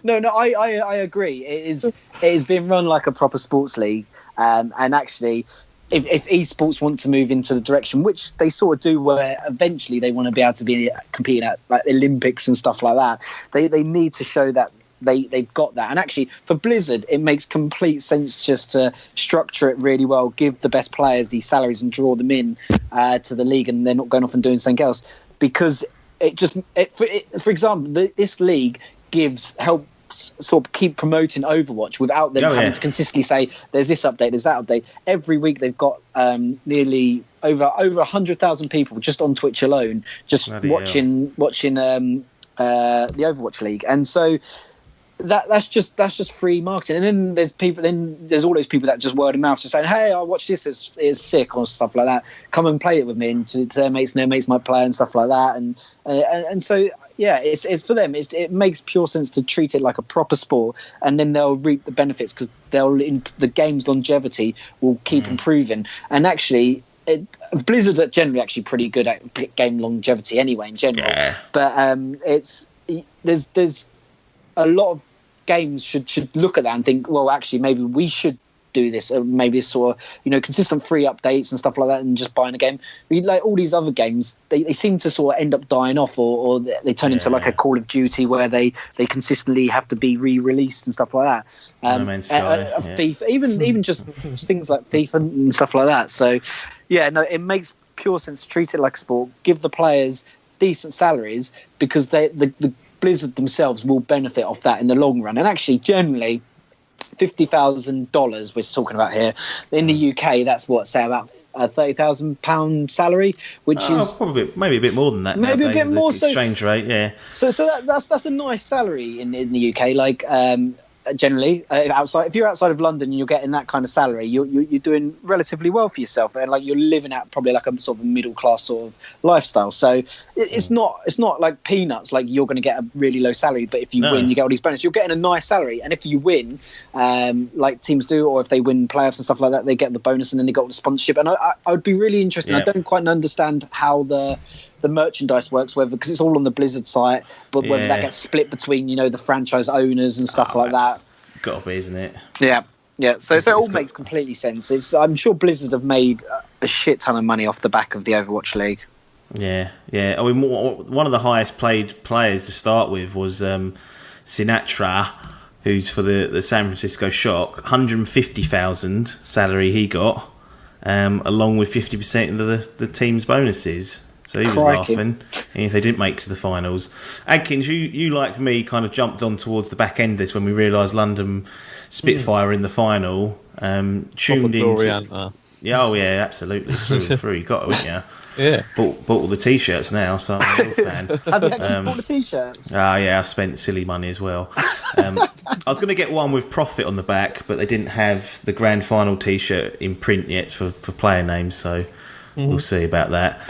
No, I agree. It is being run like a proper sports league, and actually, if esports want to move into the direction which they sort of do, where eventually they want to be able to be competing at like Olympics and stuff like that, they need to show that they've got that. And actually, for Blizzard, it makes complete sense just to structure it really well, give the best players these salaries and draw them in to the league, and they're not going off and doing something else. Because for example, this league helps sort of keep promoting Overwatch without them having to consistently say there's this update, there's that update. Every week they've got nearly over 100,000 people just on Twitch alone, just watching the Overwatch League. And so that's just free marketing. And then there's all those people that just word of mouth, just saying, hey, I watched this, it's sick, or stuff like that, come and play it with me, and to their mates, and their mates might play and stuff like that. And so yeah, it's for them. It makes pure sense to treat it like a proper sport, and then they'll reap the benefits because the game's longevity will keep improving. And actually, Blizzard are generally actually pretty good at game longevity anyway in general. Yeah. But there's a lot of games should look at that and think, well, actually, maybe we should do this, maybe this sort of, consistent free updates and stuff like that, and just buying a game. Like all these other games, they seem to sort of end up dying off, or they turn into like a Call of Duty where they consistently have to be re-released and stuff like that. FIFA, even just things like FIFA and stuff like that. So yeah, no, it makes pure sense to treat it like a sport, give the players decent salaries, because the Blizzard themselves will benefit off that in the long run. And actually, generally, $50,000 we're talking about here in the UK. That's about a £30,000 salary, which is probably maybe a bit more than that. Maybe a bit more. Exchange rate, yeah. So that's a nice salary in the UK. Like generally, if you're outside of London and you're getting that kind of salary, you're doing relatively well for yourself, and like you're living out probably like a sort of middle class sort of lifestyle. So it's not like peanuts. Like you're going to get a really low salary, but if you win, you get all these bonuses. You're getting a nice salary, and if you win, like teams do, or if they win playoffs and stuff like that, they get the bonus, and then they got the sponsorship. And I would be really interested. Yeah. I don't quite understand how the merchandise works, whether because it's all on the Blizzard site, but whether that gets split between the franchise owners and stuff like that. Gotta be, isn't it? Yeah. So it all makes completely sense. I'm sure Blizzard have made a shit ton of money off the back of the Overwatch League. Yeah. I mean, one of the highest paid players to start with was Sinatra, who's for the San Francisco Shock. 150,000 salary he got, along with 50% of the team's bonuses. So he was laughing if they didn't make to the finals. Adkins, you like me kind of jumped on towards the back end of this when we realised London Spitfire in the final. Tuned in. Yeah, absolutely. Through. You got to, wouldn't you? Yeah. Bought all the T-shirts now, so I'm a real fan. Have you actually bought the T-shirts? Yeah, I spent silly money as well. I was going to get one with profit on the back, but they didn't have the grand final T-shirt in print yet for player names, so we'll see about that.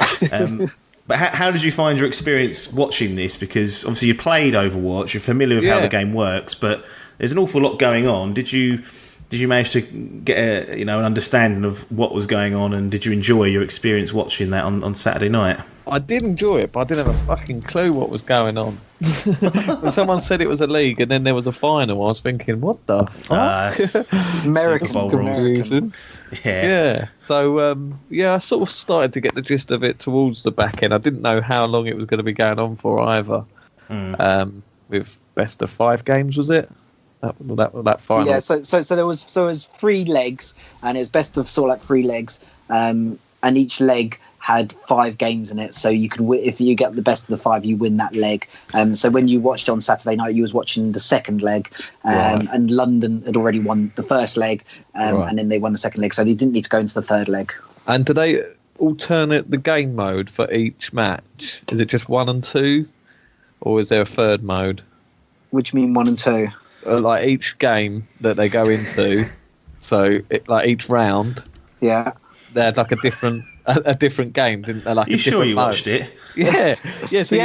But how did you find your experience watching this? Because obviously you played Overwatch, you're familiar with how the game works, but there's an awful lot going on. Did you manage to get an understanding of what was going on, and did you enjoy your experience watching that on Saturday night? I did enjoy it, but I didn't have a fucking clue what was going on. When someone said it was a league and then there was a final, I was thinking, what the fuck? American confusing. Yeah. So, I sort of started to get the gist of it towards the back end. I didn't know how long it was going to be going on for either. With best of 5 games, was it? That final. Yeah, so there was 3 legs, and it was best of sort of like 3 legs, and each leg had 5 games in it, so you can if you get the best of the 5, you win that leg. So when you watched on Saturday night, you was watching the second leg, and London had already won the first leg, and then they won the second leg, so they didn't need to go into the third leg. And do they alternate the game mode for each match? Is it just 1 and 2, or is there a third mode? Which mean 1 and 2? Like each game that they go into, so like each round, they had like a different game, didn't they? Like you sure you mode. Watched it? Yeah. So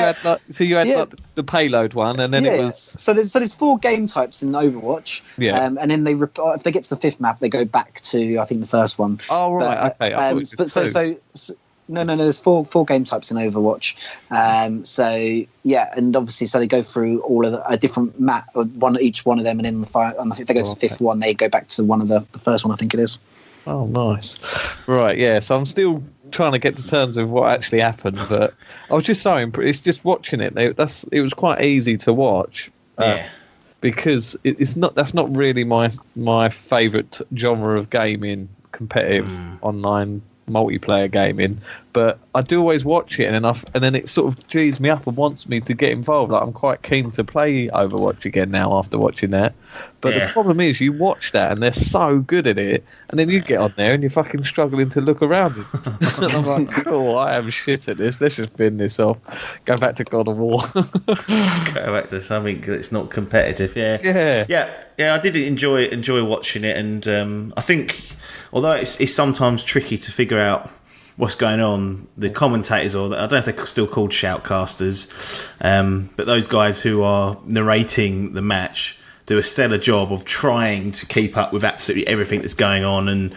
you had like the payload one, and then it was. So there's 4 game types in Overwatch. Yeah. And then if they get to the 5th map, they go back to I think the first one. Oh right, okay. No. There's 4 game types in Overwatch. And obviously, so they go through all of a different map, each one of them, and then if they go to the 5th one, they go back to one of the first one, I think it is. Oh, nice. Right, yeah. So I'm still trying to get to terms with what actually happened, but I was just so impressed. It's just watching it. It was quite easy to watch. Because that's not really my favourite genre of gaming, competitive online multiplayer gaming, but I do always watch it, and then it sort of G's me up and wants me to get involved. Like I'm quite keen to play Overwatch again now after watching that. But the problem is, you watch that and they're so good at it, and then you get on there and you're fucking struggling to look around. And I'm like, oh, I am shit at this. Let's just bin this off. Go back to God of War. Go back to something that's not competitive. Yeah. I did enjoy watching it, and I think, although it's sometimes tricky to figure out what's going on, the commentators, or I don't know if they're still called shoutcasters, but those guys who are narrating the match do a stellar job of trying to keep up with absolutely everything that's going on, and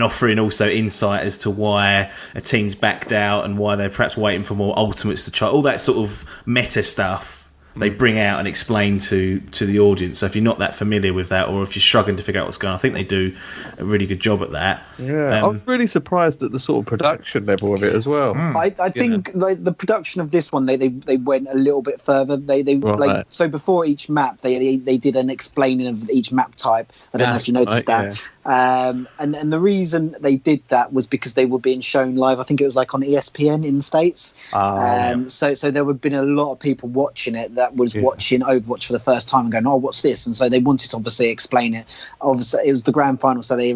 offering also insight as to why a team's backed out and why they're perhaps waiting for more ultimates to try. All that sort of meta stuff they bring out and explain to the audience. So if you're not that familiar with that, or if you're struggling to figure out what's going on, I think they do a really good job at that. Yeah, I was really surprised at the sort of production level of it as well. I think like the production of this one, they went a little bit further. Like, so before each map, they did an explaining of each map type. I don't know if you noticed that. Yeah. And the reason they did that was because they were being shown live. I think it was like on ESPN in the States. So there would have been a lot of people watching it that was watching Overwatch for the first time and going, oh, what's this? And so they wanted to obviously explain it. Obviously, it was the grand final, so they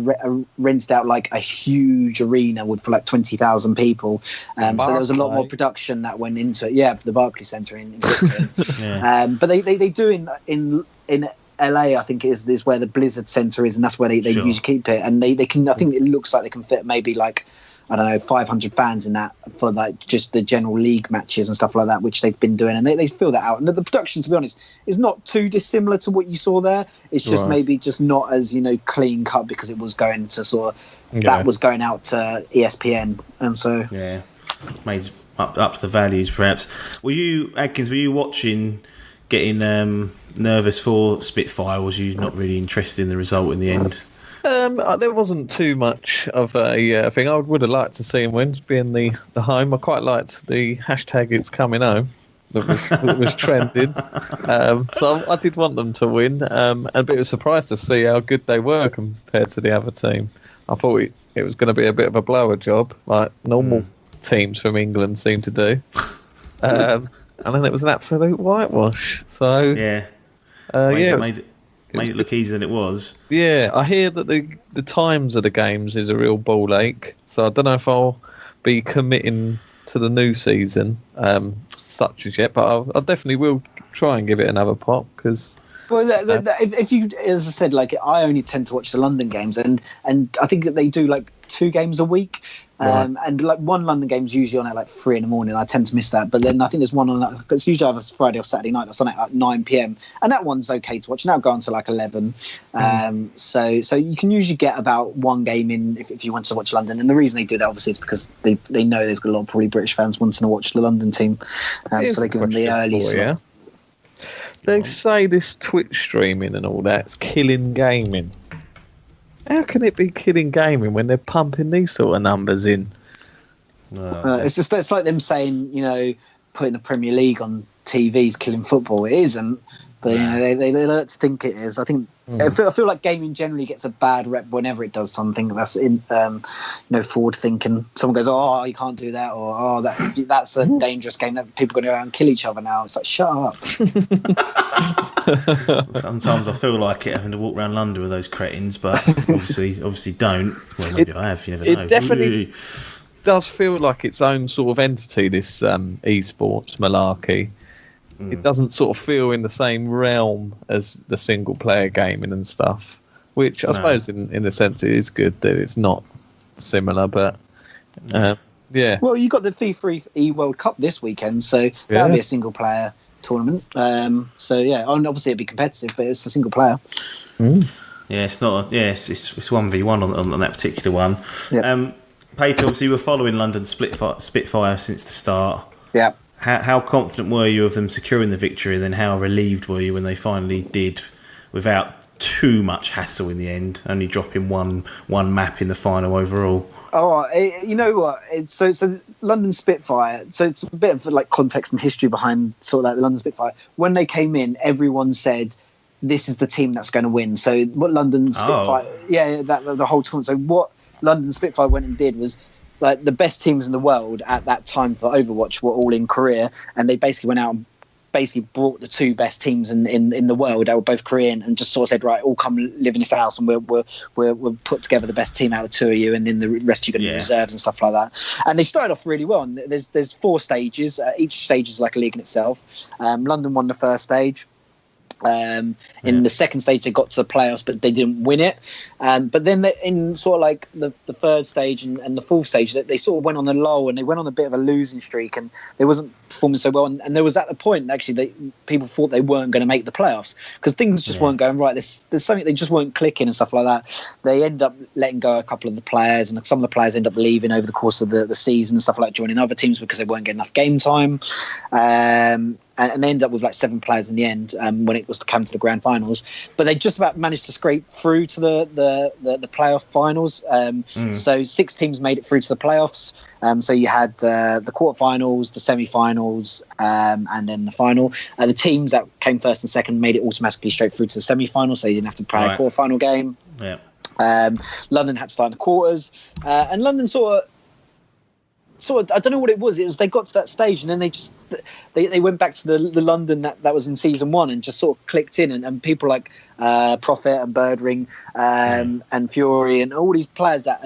rented out like a huge arena for like 20,000 people. So there was a lot more production that went into it. Yeah, the Barclays Centre in Brooklyn. But they do in LA, I think is where the Blizzard Centre is, and that's where they usually keep it. And they can, I think it looks like they can fit maybe like, I don't know, 500 fans in that for like just the general league matches and stuff like that, which they've been doing, and they fill that out. And the production, to be honest, is not too dissimilar to what you saw there. It's just maybe just not as clean cut, because it was going to that was going out to ESPN, and so made up the values perhaps. Were you, Adkins? Were you watching, getting nervous for Spitfire? Was you not really interested in the result in the end? There wasn't too much of a thing. I would have liked to see him win, being the home. I quite liked the hashtag "It's Coming Home" that was trending. So I did want them to win, and a bit of a surprise to see how good they were compared to the other team. I thought it was going to be a bit of a blower job, like normal teams from England seem to do. And then it was an absolute whitewash. So made it look easier than it was. Yeah, I hear that the times of the games is a real ball ache, so I don't know if I'll be committing to the new season such as yet, but I definitely will try and give it another pop, because Well, if you, as I said, like I only tend to watch the London games, and I think that they do like 2 games a week, and like one London game is usually on at like 3 a.m. I tend to miss that, but then I think there's one on. It's usually either Friday or Saturday night. That's on at like 9 p.m. and that one's okay to watch. Now go on to like 11. So you can usually get about 1 game in if you want to watch London, and the reason they do that obviously is because they know there's a lot of probably British fans wanting to watch the London team, so they give them the early slot. Yeah. They say this Twitch streaming and all that's killing gaming. How can it be killing gaming when they're pumping these sort of numbers in? It's like them saying, putting the Premier League on TV is killing football. It isn't, but they like to think it is. I think I feel like gaming generally gets a bad rep whenever it does something that's in forward thinking. Someone goes, "Oh, you can't do that," or "Oh, that's a dangerous game that people are going to go out and kill each other now." It's like, shut up. Sometimes I feel like it having to walk around London with those cretins, but obviously don't. Well, maybe I have. You never know. It definitely does feel like its own sort of entity. This esports malarkey. It doesn't sort of feel in the same realm as the single player gaming and stuff, which I suppose in a sense it is good that it's not similar, but yeah. Well, you got the FIFA E World Cup this weekend, so that'll be a single player tournament. So yeah, and obviously it'd be competitive, but it's a single player. Yeah, it's not. It's 1v1 on that particular one. Yep. Paper, obviously, you were following London Spitfire since the start. Yeah. How confident were you of them securing the victory, and then how relieved were you when they finally did, without too much hassle in the end, only dropping one map in the final overall? Oh, you know what? So London Spitfire. So it's a bit of like context and history behind sort of like the London Spitfire. When they came in, everyone said this is the team that's going to win. So what London Spitfire? The whole tournament. So what London Spitfire went and did was, like, the best teams in the world at that time for Overwatch were all in Korea, and they basically went out and basically brought the 2 best teams in the world that were both Korean, and just sort of said, right, all come live in this house, and we'll put together the best team out of the 2 of you, and then the rest of you got the reserves and stuff like that. And they started off really well. And there's 4 stages. Each stage is like a league in itself. London won the first stage. In the second stage they got to the playoffs, but they didn't win it. But then in sort of like the third stage and the fourth stage, they sort of went on a lull, and they went on a bit of a losing streak, and they wasn't performing so well. And there was at the point actually people thought they weren't going to make the playoffs because things just weren't going right. There's something, they just weren't clicking and stuff like that. They end up letting go a couple of the players, and some of the players end up leaving over the course of the season and stuff like that, joining other teams because they weren't getting enough game time. And they ended up with like 7 players in the end when it was to come to the grand finals. But they just about managed to scrape through to the playoff finals. So 6 teams made it through to the playoffs. So you had the quarterfinals, the semi-finals, and then the final. The teams that came first and second made it automatically straight through to the semi-finals, so you didn't have to play a quarterfinal game. Yeah. London had to start in the quarters, and London sort of, I don't know what it was. It was they got to that stage, and then they went back to the London that was in season 1, and just sort of clicked in, and people like Prophet and Birdring and Fury and all these players that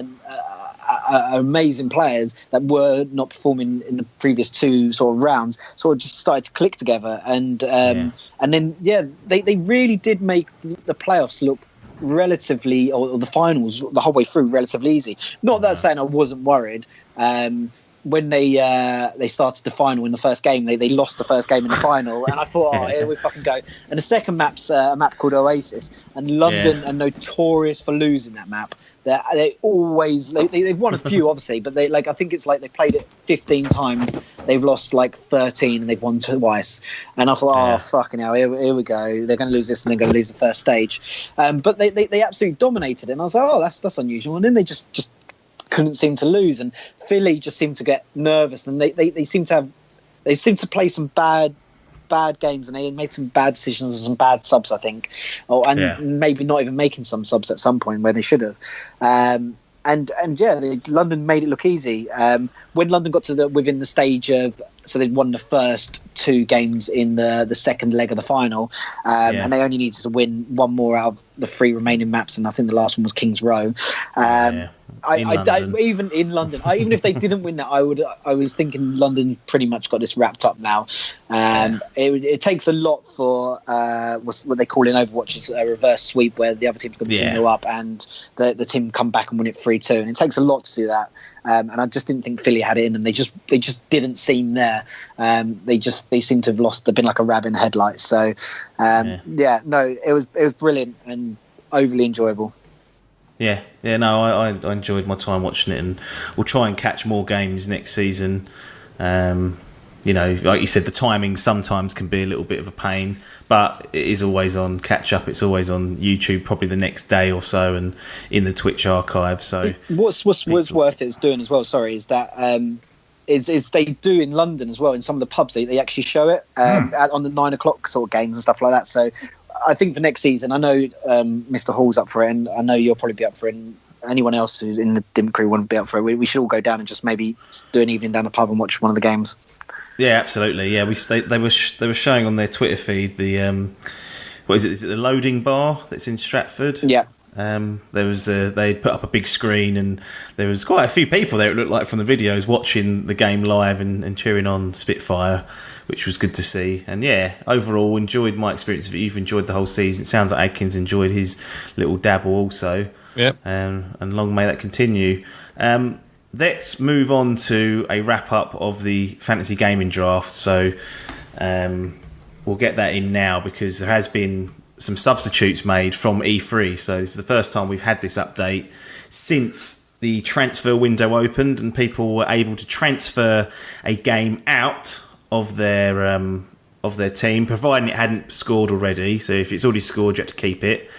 are amazing players that were not performing in the previous 2 sort of rounds, sort of just started to click together, and then they really did make the playoffs look relatively, or the finals the whole way through, relatively easy. Not that saying I wasn't worried. When they started the final in the first game, they lost the first game in the final, and I thought, here we fucking go. And the second map's a map called Oasis, and London are notorious for losing that map. They've won a few obviously, but I think it's like they played it 15 times, they've lost like 13, and they've won twice. And I thought, fucking hell, here we go. They're going to lose this, and they're going to lose the first stage. But they absolutely dominated it, and I was like, that's unusual. And then they just couldn't seem to lose, and Philly just seemed to get nervous, and they seem to play some bad games, and they made some bad decisions and some bad subs, I think, maybe not even making some subs at some point where they should have. London made it look easy. When London got to within the stage of, so they'd won the first 2 games in the second leg of the final, and they only needed to win 1 more out of the 3 remaining maps, and I think the last one was King's Row. Even in London, even if they didn't win that, I was thinking London pretty much got this wrapped up now. It takes a lot for what they call in Overwatch is a reverse sweep, where the other team's got 2-0 up and the team come back and win it 3-2, and it takes a lot to do that. And I just didn't think Philly had it in them. They just didn't seem there. They seem to have lost. They've been like a rabbit in the headlights. So it was brilliant and overly enjoyable. I enjoyed my time watching it, and we'll try and catch more games next season. Like you said, the timing sometimes can be a little bit of a pain, but it is always on catch up. It's always on YouTube, probably the next day or so, and in the Twitch archive. So what's worth it doing as well? Sorry, is that is they do in London as well, in some of the pubs they actually show it on the 9 o'clock sort of games and stuff like that. So I think for next season, I know Mr. Hall's up for it, and I know you'll probably be up for it, and anyone else who's in the Dim Crew wouldn't be up for it. We should all go down and just maybe do an evening down the pub and watch one of the games. Yeah, absolutely. Yeah, they were showing on their Twitter feed the what is it? Is it the loading bar that's in Stratford? Yeah. There was they put up a big screen, and there was quite a few people there, it looked like, from the videos, watching the game live and cheering on Spitfire, which was good to see. And overall enjoyed my experience of it. You've enjoyed the whole season. It sounds like Adkins enjoyed his little dabble also. Yep. And long may that continue. Let's move on to a wrap up of the fantasy gaming draft. So we'll get that in now, because there has been some substitutes made from E3. So this is the first time we've had this update since the transfer window opened, and people were able to transfer a game out of their team, providing it hadn't scored already. So if it's already scored, you have to keep it.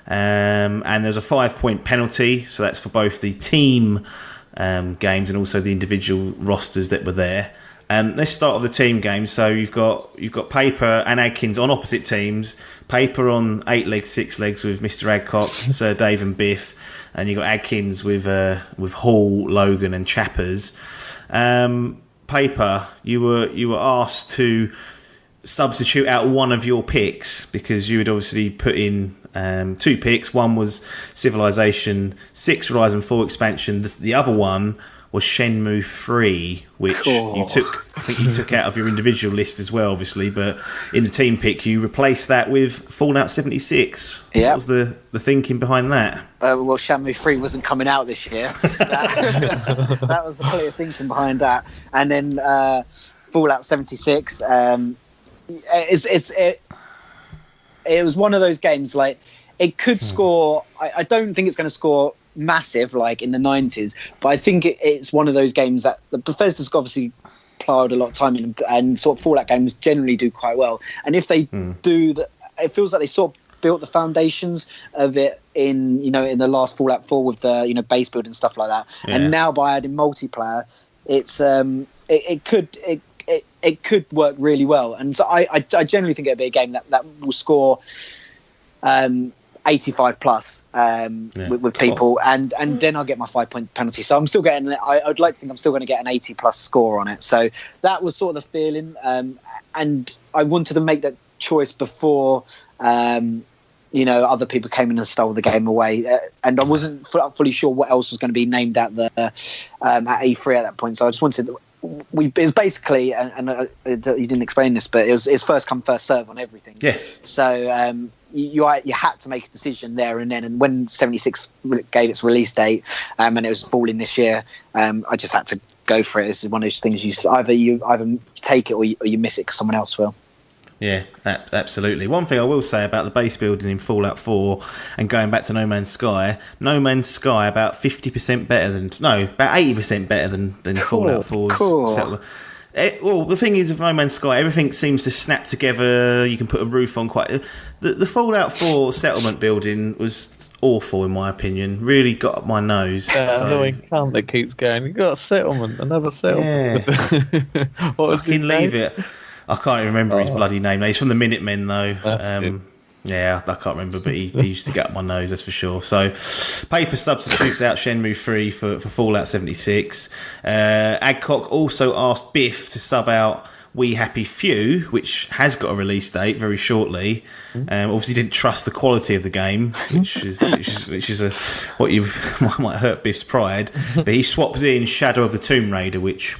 And there's a 5-point penalty. So that's for both the team games and also the individual rosters that were there. Let's start with the team games. So you've got Paper and Adkins on opposite teams. Paper on 8 legs, 6 legs with Mr. Adcock, Sir Dave and Biff, and you've got Adkins with Hall, Logan and Chappers. Paper, you were asked to substitute out one of your picks, because you had obviously put in 2 picks. One was Civilization 6 Horizon 4 expansion. The other one was Shenmue 3, which you took out of your individual list as well, obviously, but in the team pick you replaced that with Fallout 76. Yep. What was the thinking behind that? Well, Shenmue 3 wasn't coming out this year. That was the clear thinking behind that. And then Fallout 76, it was one of those games, like, it could score. I don't think it's going to score massive like in the 90s, but I think it's one of those games that the Bethesda's obviously plowed a lot of time in, and sort of Fallout games generally do quite well. And if they do that, it feels like they sort of built the foundations of it in the last Fallout 4 with the base build and stuff like that. Yeah. And now by adding multiplayer, it's it could work really well. And so I generally think it'll be a game that will score 85 plus with people, and then I'll get my 5-point penalty. So I'm still getting. I'd like to think I'm still going to get an 80 plus score on it. So that was sort of the feeling, and I wanted to make that choice before other people came in and stole the game away, and I wasn't fully sure what else was going to be named at the at E3 at that point. So I just wanted. It was basically, and you didn't explain this, but it's first come first serve on everything. Yeah. So you had to make a decision there and then. And when 76 gave its release date, and it was falling this year, I just had to go for it. It's one of those things you either take it or you miss it because someone else will. Yeah, absolutely. One thing I will say about the base building in Fallout 4 and going back to No Man's Sky about 50% better than about 80% better than Fallout 4's settlement. Well, the thing is, with No Man's Sky, everything seems to snap together. You can put a roof on quite. The Fallout 4 settlement building was awful in my opinion. Really got up my nose. Annoying cunt that keeps going. You got a settlement, another settlement. Yeah. What was his name? Leave it. I can't even remember his bloody name. He's from the Minutemen, though. That's yeah, I can't remember, but he used to get up my nose, that's for sure. So, Paper substitutes out Shenmue 3 for Fallout 76. Adcock also asked Biff to sub out We Happy Few, which has got a release date very shortly. Obviously didn't trust the quality of the game, which is what you might hurt Biff's pride. But he swaps in Shadow of the Tomb Raider, which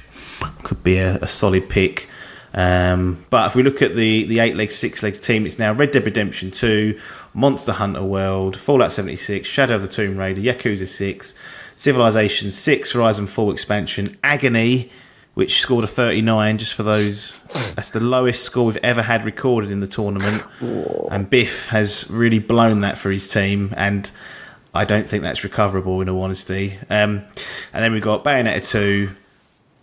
could be a solid pick. But if we look at the 8 legs, 6 legs team, it's now Red Dead Redemption 2, Monster Hunter World, Fallout 76, Shadow of the Tomb Raider, Yakuza 6, Civilization 6, Horizon 4 expansion, Agony, which scored a 39, just for those. That's the lowest score we've ever had recorded in the tournament. Whoa. And Biff has really blown that for his team, and I don't think that's recoverable, in all honesty. And then we've got Bayonetta 2,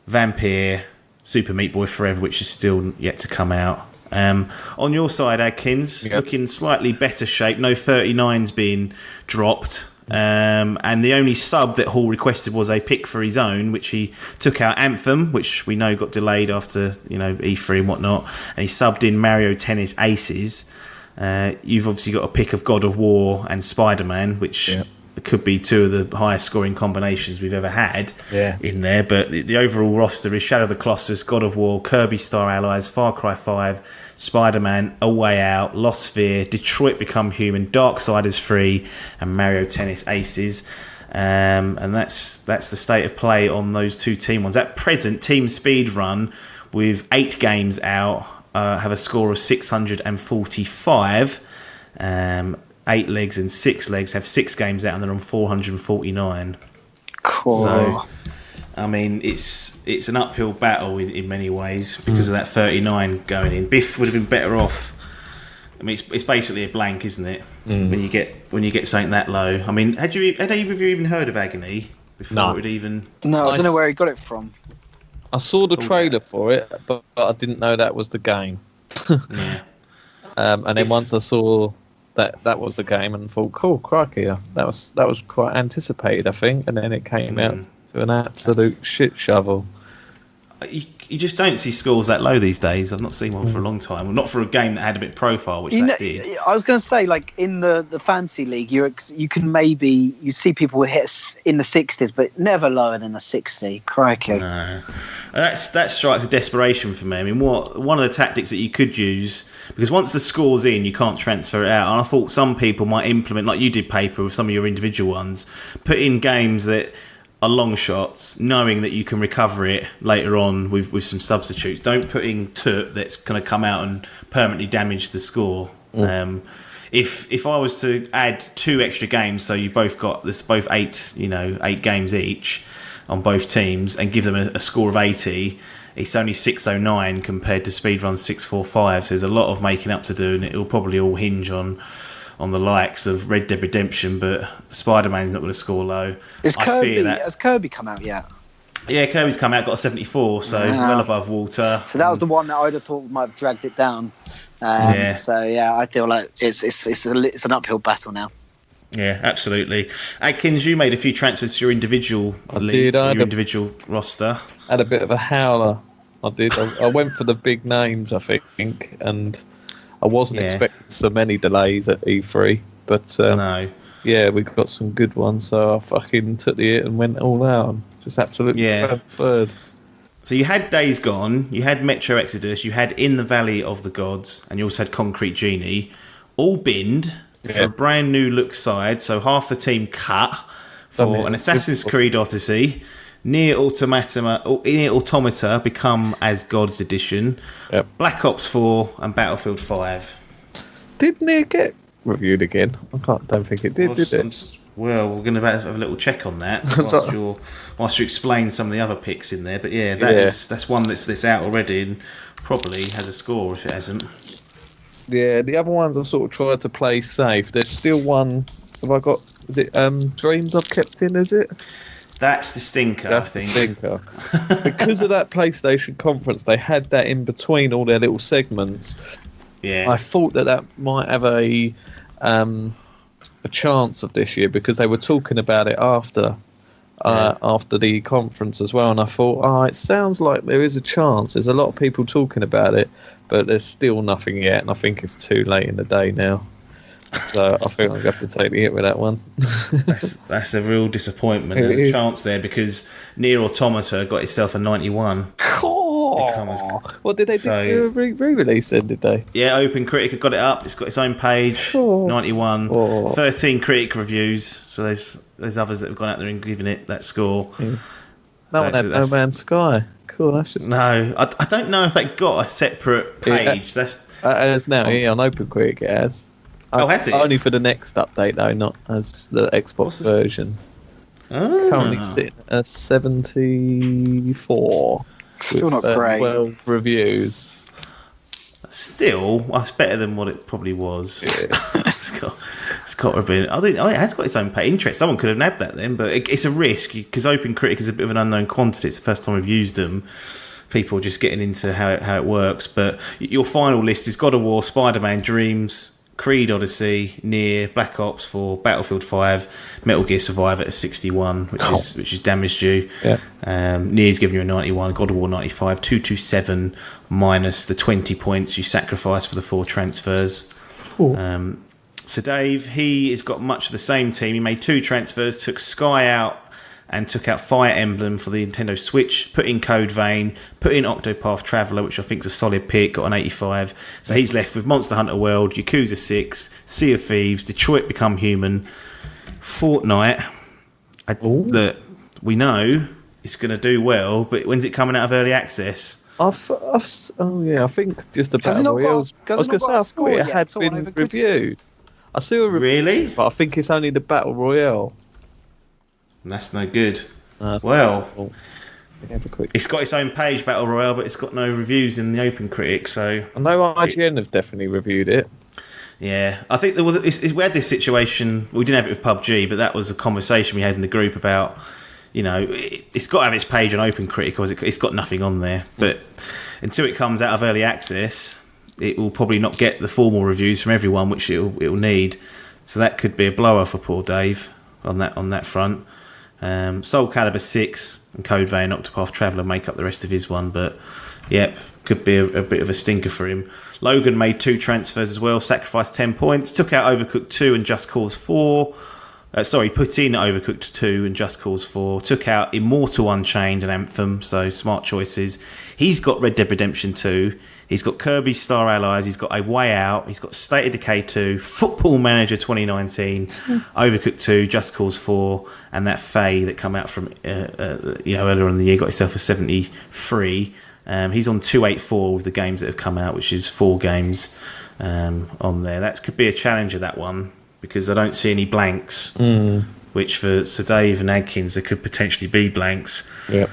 Vampire, Super Meat Boy Forever, which is still yet to come out. On your side, Adkins, looking slightly better shape. No 39s being dropped. And the only sub that Hall requested was a pick for his own, which he took out Anthem, which we know got delayed after E3 and whatnot, and he subbed in Mario Tennis Aces. You've obviously got a pick of God of War and Spider-Man, which could be two of the highest scoring combinations we've ever had in there. But the overall roster is Shadow of the Colossus, God of War, Kirby Star Allies, Far Cry 5, Spider-Man, A Way Out, Lost Sphere, Detroit Become Human, Darksiders 3, and Mario Tennis Aces. And that's the state of play on those two team ones. At present, Team Speedrun, with 8 games out, have a score of 645. 8 legs and 6 legs have 6 games out, and they're on 449. Cool. So, I mean, it's an uphill battle in many ways because of that 39 going in. Biff would have been better off. I mean, it's basically a blank, isn't it? When you get something that low. I mean, had either of you even heard of Agony before? No. No, I don't know where he got it from. I saw the trailer for it, but I didn't know that was the game. Yeah. And then once I saw that was the game, and thought, cool, crikey, that was quite anticipated, I think. And then it came out to an absolute shit shovel. You just don't see scores that low these days. I've not seen one for a long time. Well, not for a game that had a bit of profile, which that did. I was going to say, like in the fantasy league, you see people hit in the 60s, but never lower than a 60. Crikey. No, that strikes a desperation for me. I mean, one of the tactics that you could use, because once the score's in, you can't transfer it out. And I thought some people might implement, like you did, Paper, with some of your individual ones, put in games that are long shots, knowing that you can recover it later on with some substitutes. Don't put in Tut that's going to come out and permanently damage the score. If I was to add 2 extra games, so you both got this, both 8 games each on both teams, and give them a score of 80, it's only 609 compared to Speedrun 645. So there's a lot of making up to do, and it'll probably all hinge on the likes of Red Dead Redemption, but Spider-Man's not going to score low. Has Kirby come out yet? Yeah, Kirby's come out, got a 74, so well above Walter. So that was the one that I'd have thought might have dragged it down. So yeah, I feel like it's an uphill battle now. Yeah, absolutely. Adkins, you made a few transfers to your individual individual roster. Had a bit of a howler. I did. I went for the big names, I think, and I wasn't expecting so many delays at E3, but no. Yeah, we got some good ones, so I fucking took the hit and went all out. Just absolutely third. So you had Days Gone, you had Metro Exodus, you had In the Valley of the Gods, and you also had Concrete Genie, all binned for a brand new look side, so half the team cut for an Assassin's Creed Odyssey, Nier Automata Become as Gods edition, Black Ops 4 and Battlefield 5. Did Nier get reviewed again? I don't think it did it? Well, we're going to have a little check on that whilst you explain some of the other picks in there. But that's one that's out already and probably has a score if it hasn't. Yeah, the other ones I sort of tried to play safe. There's still one. Have I got Dreams I've kept in? Is it? That's the stinker. That's I think. The stinker. Because of that PlayStation conference, they had that in between all their little segments. Yeah. I thought that might have a chance of this year because they were talking about it after the conference as well, and I thought, it sounds like there is a chance. There's a lot of people talking about it, but there's still nothing yet, and I think it's too late in the day now. So I think I'm going to have to take the hit with that one. That's a real disappointment. There's a chance there because Nier Automata got itself a 91. Cool. What did they do? Re-release then, did they? Yeah, Open Critic have got it up. It's got its own page. 91. 13 critic reviews. So there's others that have gone out there and given it that score. Yeah. That one had No Man's Sky. Cool, that's just... No, I don't know if they got a separate page. Yeah. That's now on Open Critic it has. Has it? Only for the next update though, not as the Xbox version. It's currently sitting at 74. Still not great. 12 reviews. Still, that's better than what it probably was. Yeah. it's got to have been. I think it has got its own page. Interest. Someone could have nabbed that then, but it's a risk because Open Critic is a bit of an unknown quantity. It's the first time we've used them. People are just getting into how it works. But your final list is God of War, Spider-Man, Dreams, Creed Odyssey, Nier, Black Ops 4, Battlefield 5, Metal Gear Survive at a 61, which is damaged you. Yeah. Nier's giving you a 91, God of War 95, 227 minus the 20 points you sacrificed for the 4 transfers. So Dave, he has got much of the same team. He made 2 transfers, took Sky out and took out Fire Emblem for the Nintendo Switch, put in Code Vein, put in Octopath Traveler, which I think is a solid pick, got an 85. So he's left with Monster Hunter World, Yakuza 6, Sea of Thieves, Detroit Become Human, Fortnite. Look, we know it's going to do well, but when's it coming out of early access? I think just the Battle Royales. I was going to say, I thought it had been reviewed. I see a review, really? But I think it's only the Battle Royale. That's no good. No, it's got its own page, Battle Royale, but it's got no reviews in the Open Critic. So I know IGN have definitely reviewed it. Yeah, I think we had this situation. We didn't have it with PUBG, but that was a conversation we had in the group about. It's got to have its page on Open Critic, or it's got nothing on there. But until it comes out of early access, it will probably not get the formal reviews from everyone, which it will need. So that could be a blower for poor Dave on that front. Soul Calibur 6 and Code Vein Octopath Traveler make up the rest of his one, but could be a bit of a stinker for him. Logan made 2 transfers as well, sacrificed 10 points, took out Overcooked 2 and Just Cause 4. Put in Overcooked 2 and Just Cause 4, took out Immortal Unchained and Anthem, so smart choices. He's got Red Dead Redemption 2, he's got Kirby Star Allies, he's got A Way Out, he's got State of Decay 2, Football Manager 2019, Overcooked 2, Just Cause 4, and that Faye that come out from earlier in the year, got himself a 73. He's on 284 with the games that have come out, which is 4 games on there. That could be a challenger, that one, because I don't see any blanks, which for Sir Dave and Adkins, there could potentially be blanks. Yep.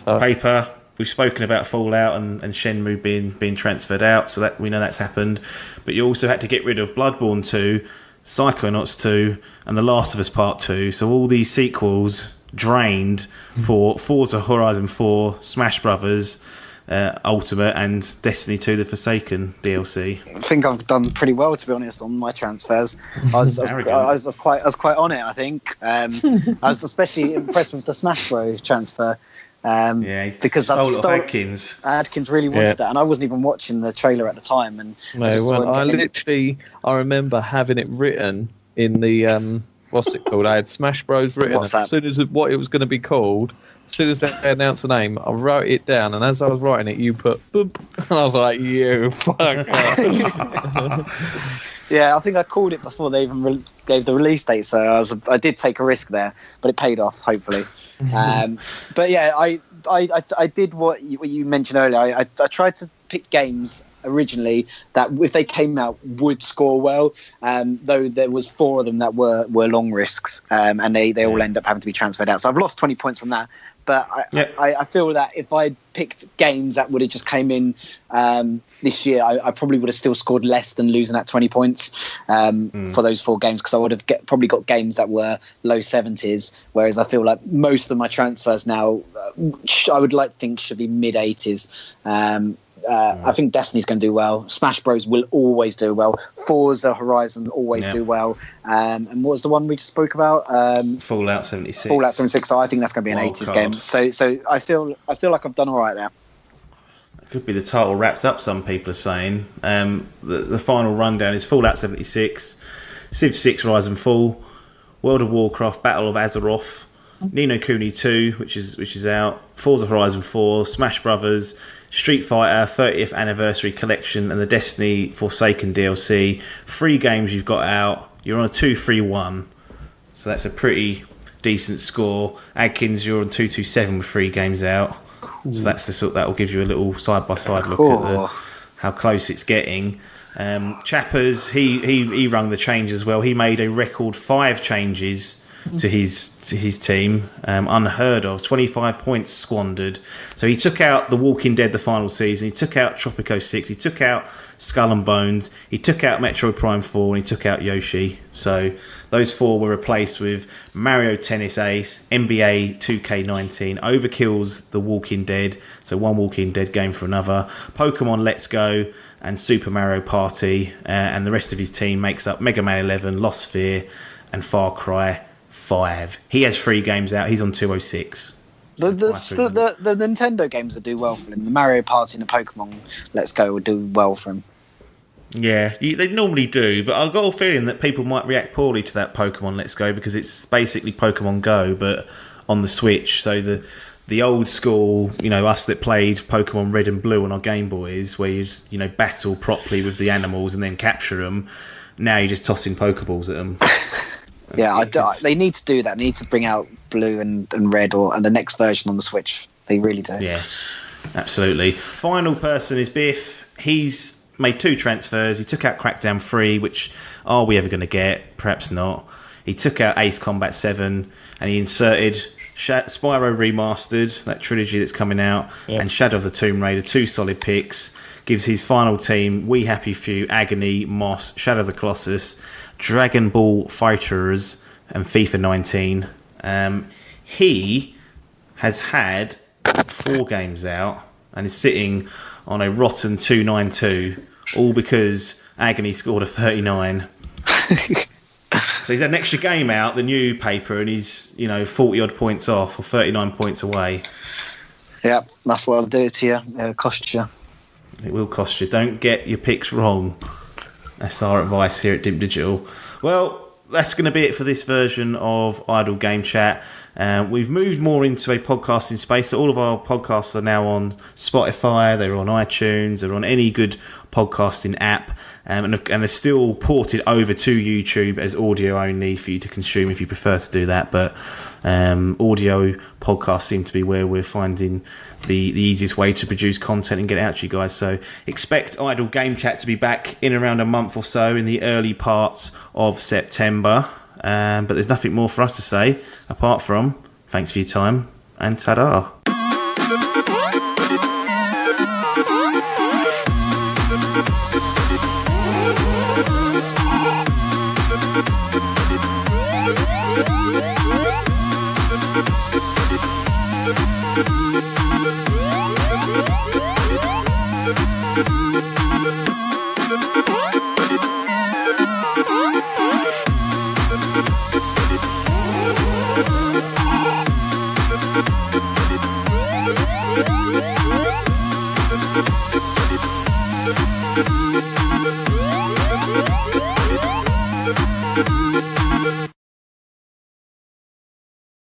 Paper, we've spoken about Fallout and Shenmue being transferred out, so that we know that's happened. But you also had to get rid of Bloodborne 2, Psychonauts 2, and The Last of Us Part 2. So all these sequels drained for Forza Horizon 4, Smash Brothers, Ultimate, and Destiny 2 The Forsaken DLC. I think I've done pretty well, to be honest, on my transfers. I was quite on it, I think. I was especially impressed with the Smash Bros transfer. Because Adkins really wanted that, and I wasn't even watching the trailer at the time. And I remember having it written in the what's it called? I had Smash Bros written. As soon as what it was going to be called, as soon as they announced the name, I wrote it down, and as I was writing it, you put boop, and I was like, "You fuck." Yeah, I think I called it before they even gave the release date, so I did take a risk there, but it paid off, hopefully. But yeah, I did what you mentioned earlier. I tried to pick games originally that, if they came out, would score well, though there was 4 of them that were long risks, and they all end up having to be transferred out. So I've lost 20 points from that. But I feel that if I picked games that would have just came in this year, I probably would have still scored less than losing that 20 points for those 4 games, because I would have probably got games that were low 70s, whereas I feel like most of my transfers now, I would like to think, should be mid 80s. I think Destiny's going to do well. Smash Bros will always do well. Forza Horizon always do well. And what was the one we just spoke about? Fallout 76. Fallout 76. So I think that's going to be an 80s game. So I feel like I've done all right there. It could be the title wrapped up, some people are saying. The final rundown is Fallout 76, Civ 6 Rise and Fall, World of Warcraft Battle of Azeroth, Ni no Kuni 2, which is out, Forza Horizon 4, Smash Brothers, Street Fighter 30th Anniversary Collection, and the Destiny Forsaken DLC. 3 games you've got out. You're on a 2-3-1, so that's a pretty decent score. Adkins, you're on 2-2-7 with 3 games out. So that's the sort that will give you a little side by side look at how close it's getting. Chappers, he rung the change as well. He made a record 5 changes to his team, unheard of. 25 points squandered. So he took out The Walking Dead the final season. He took out Tropico 6. He took out Skull and Bones. He took out Metroid Prime 4, and he took out Yoshi. So those 4 were replaced with Mario Tennis Ace, NBA 2K19, Overkill's The Walking Dead, so one Walking Dead game for another, Pokemon Let's Go, and Super Mario Party. And the rest of his team makes up Mega Man 11, Lost Sphere, and Far Cry 5. He has 3 games out. He's on 206. The Nintendo games that do well for him, the Mario Party and the Pokemon Let's Go would do well for him. Yeah, they normally do, but I've got a feeling that people might react poorly to that Pokemon Let's Go because it's basically Pokemon Go, but on the Switch. So the old school, us that played Pokemon Red and Blue on our Game Boys, where you battle properly with the animals and then capture them. Now you're just tossing Pokeballs at them. Yeah, they need to do that. They need to bring out Blue and Red and the next version on the Switch. They really do. Yeah, absolutely. Final person is Biff. He's made 2 transfers. He took out Crackdown 3, which are we ever going to get? Perhaps not. He took out Ace Combat 7, and he inserted Spyro Remastered, that trilogy that's coming out, and Shadow of the Tomb Raider, 2 solid picks. Gives his final team We Happy Few, Agony, Moss, Shadow of the Colossus, Dragon Ball Fighters, and FIFA 19. He has had 4 games out and is sitting on a rotten 292, all because Agony scored a 39. So he's had an extra game out, the new paper, and he's 40 odd points off or 39 points away. Yeah, that's what I'll do to you. It'll cost you. It will cost you. Don't get your picks wrong. That's our advice here at Dim Digital. Well, that's going to be it for this version of Idle Game Chat. We've moved more into a podcasting space. So all of our podcasts are now on Spotify, they're on iTunes, they're on any good podcasting app, and they're still ported over to YouTube as audio only for you to consume if you prefer to do that. But audio podcasts seem to be where we're finding the easiest way to produce content and get it out to you guys. So expect Idle Game Chat to be back in around a month or so in the early parts of September. But there's nothing more for us to say apart from thanks for your time and ta-da.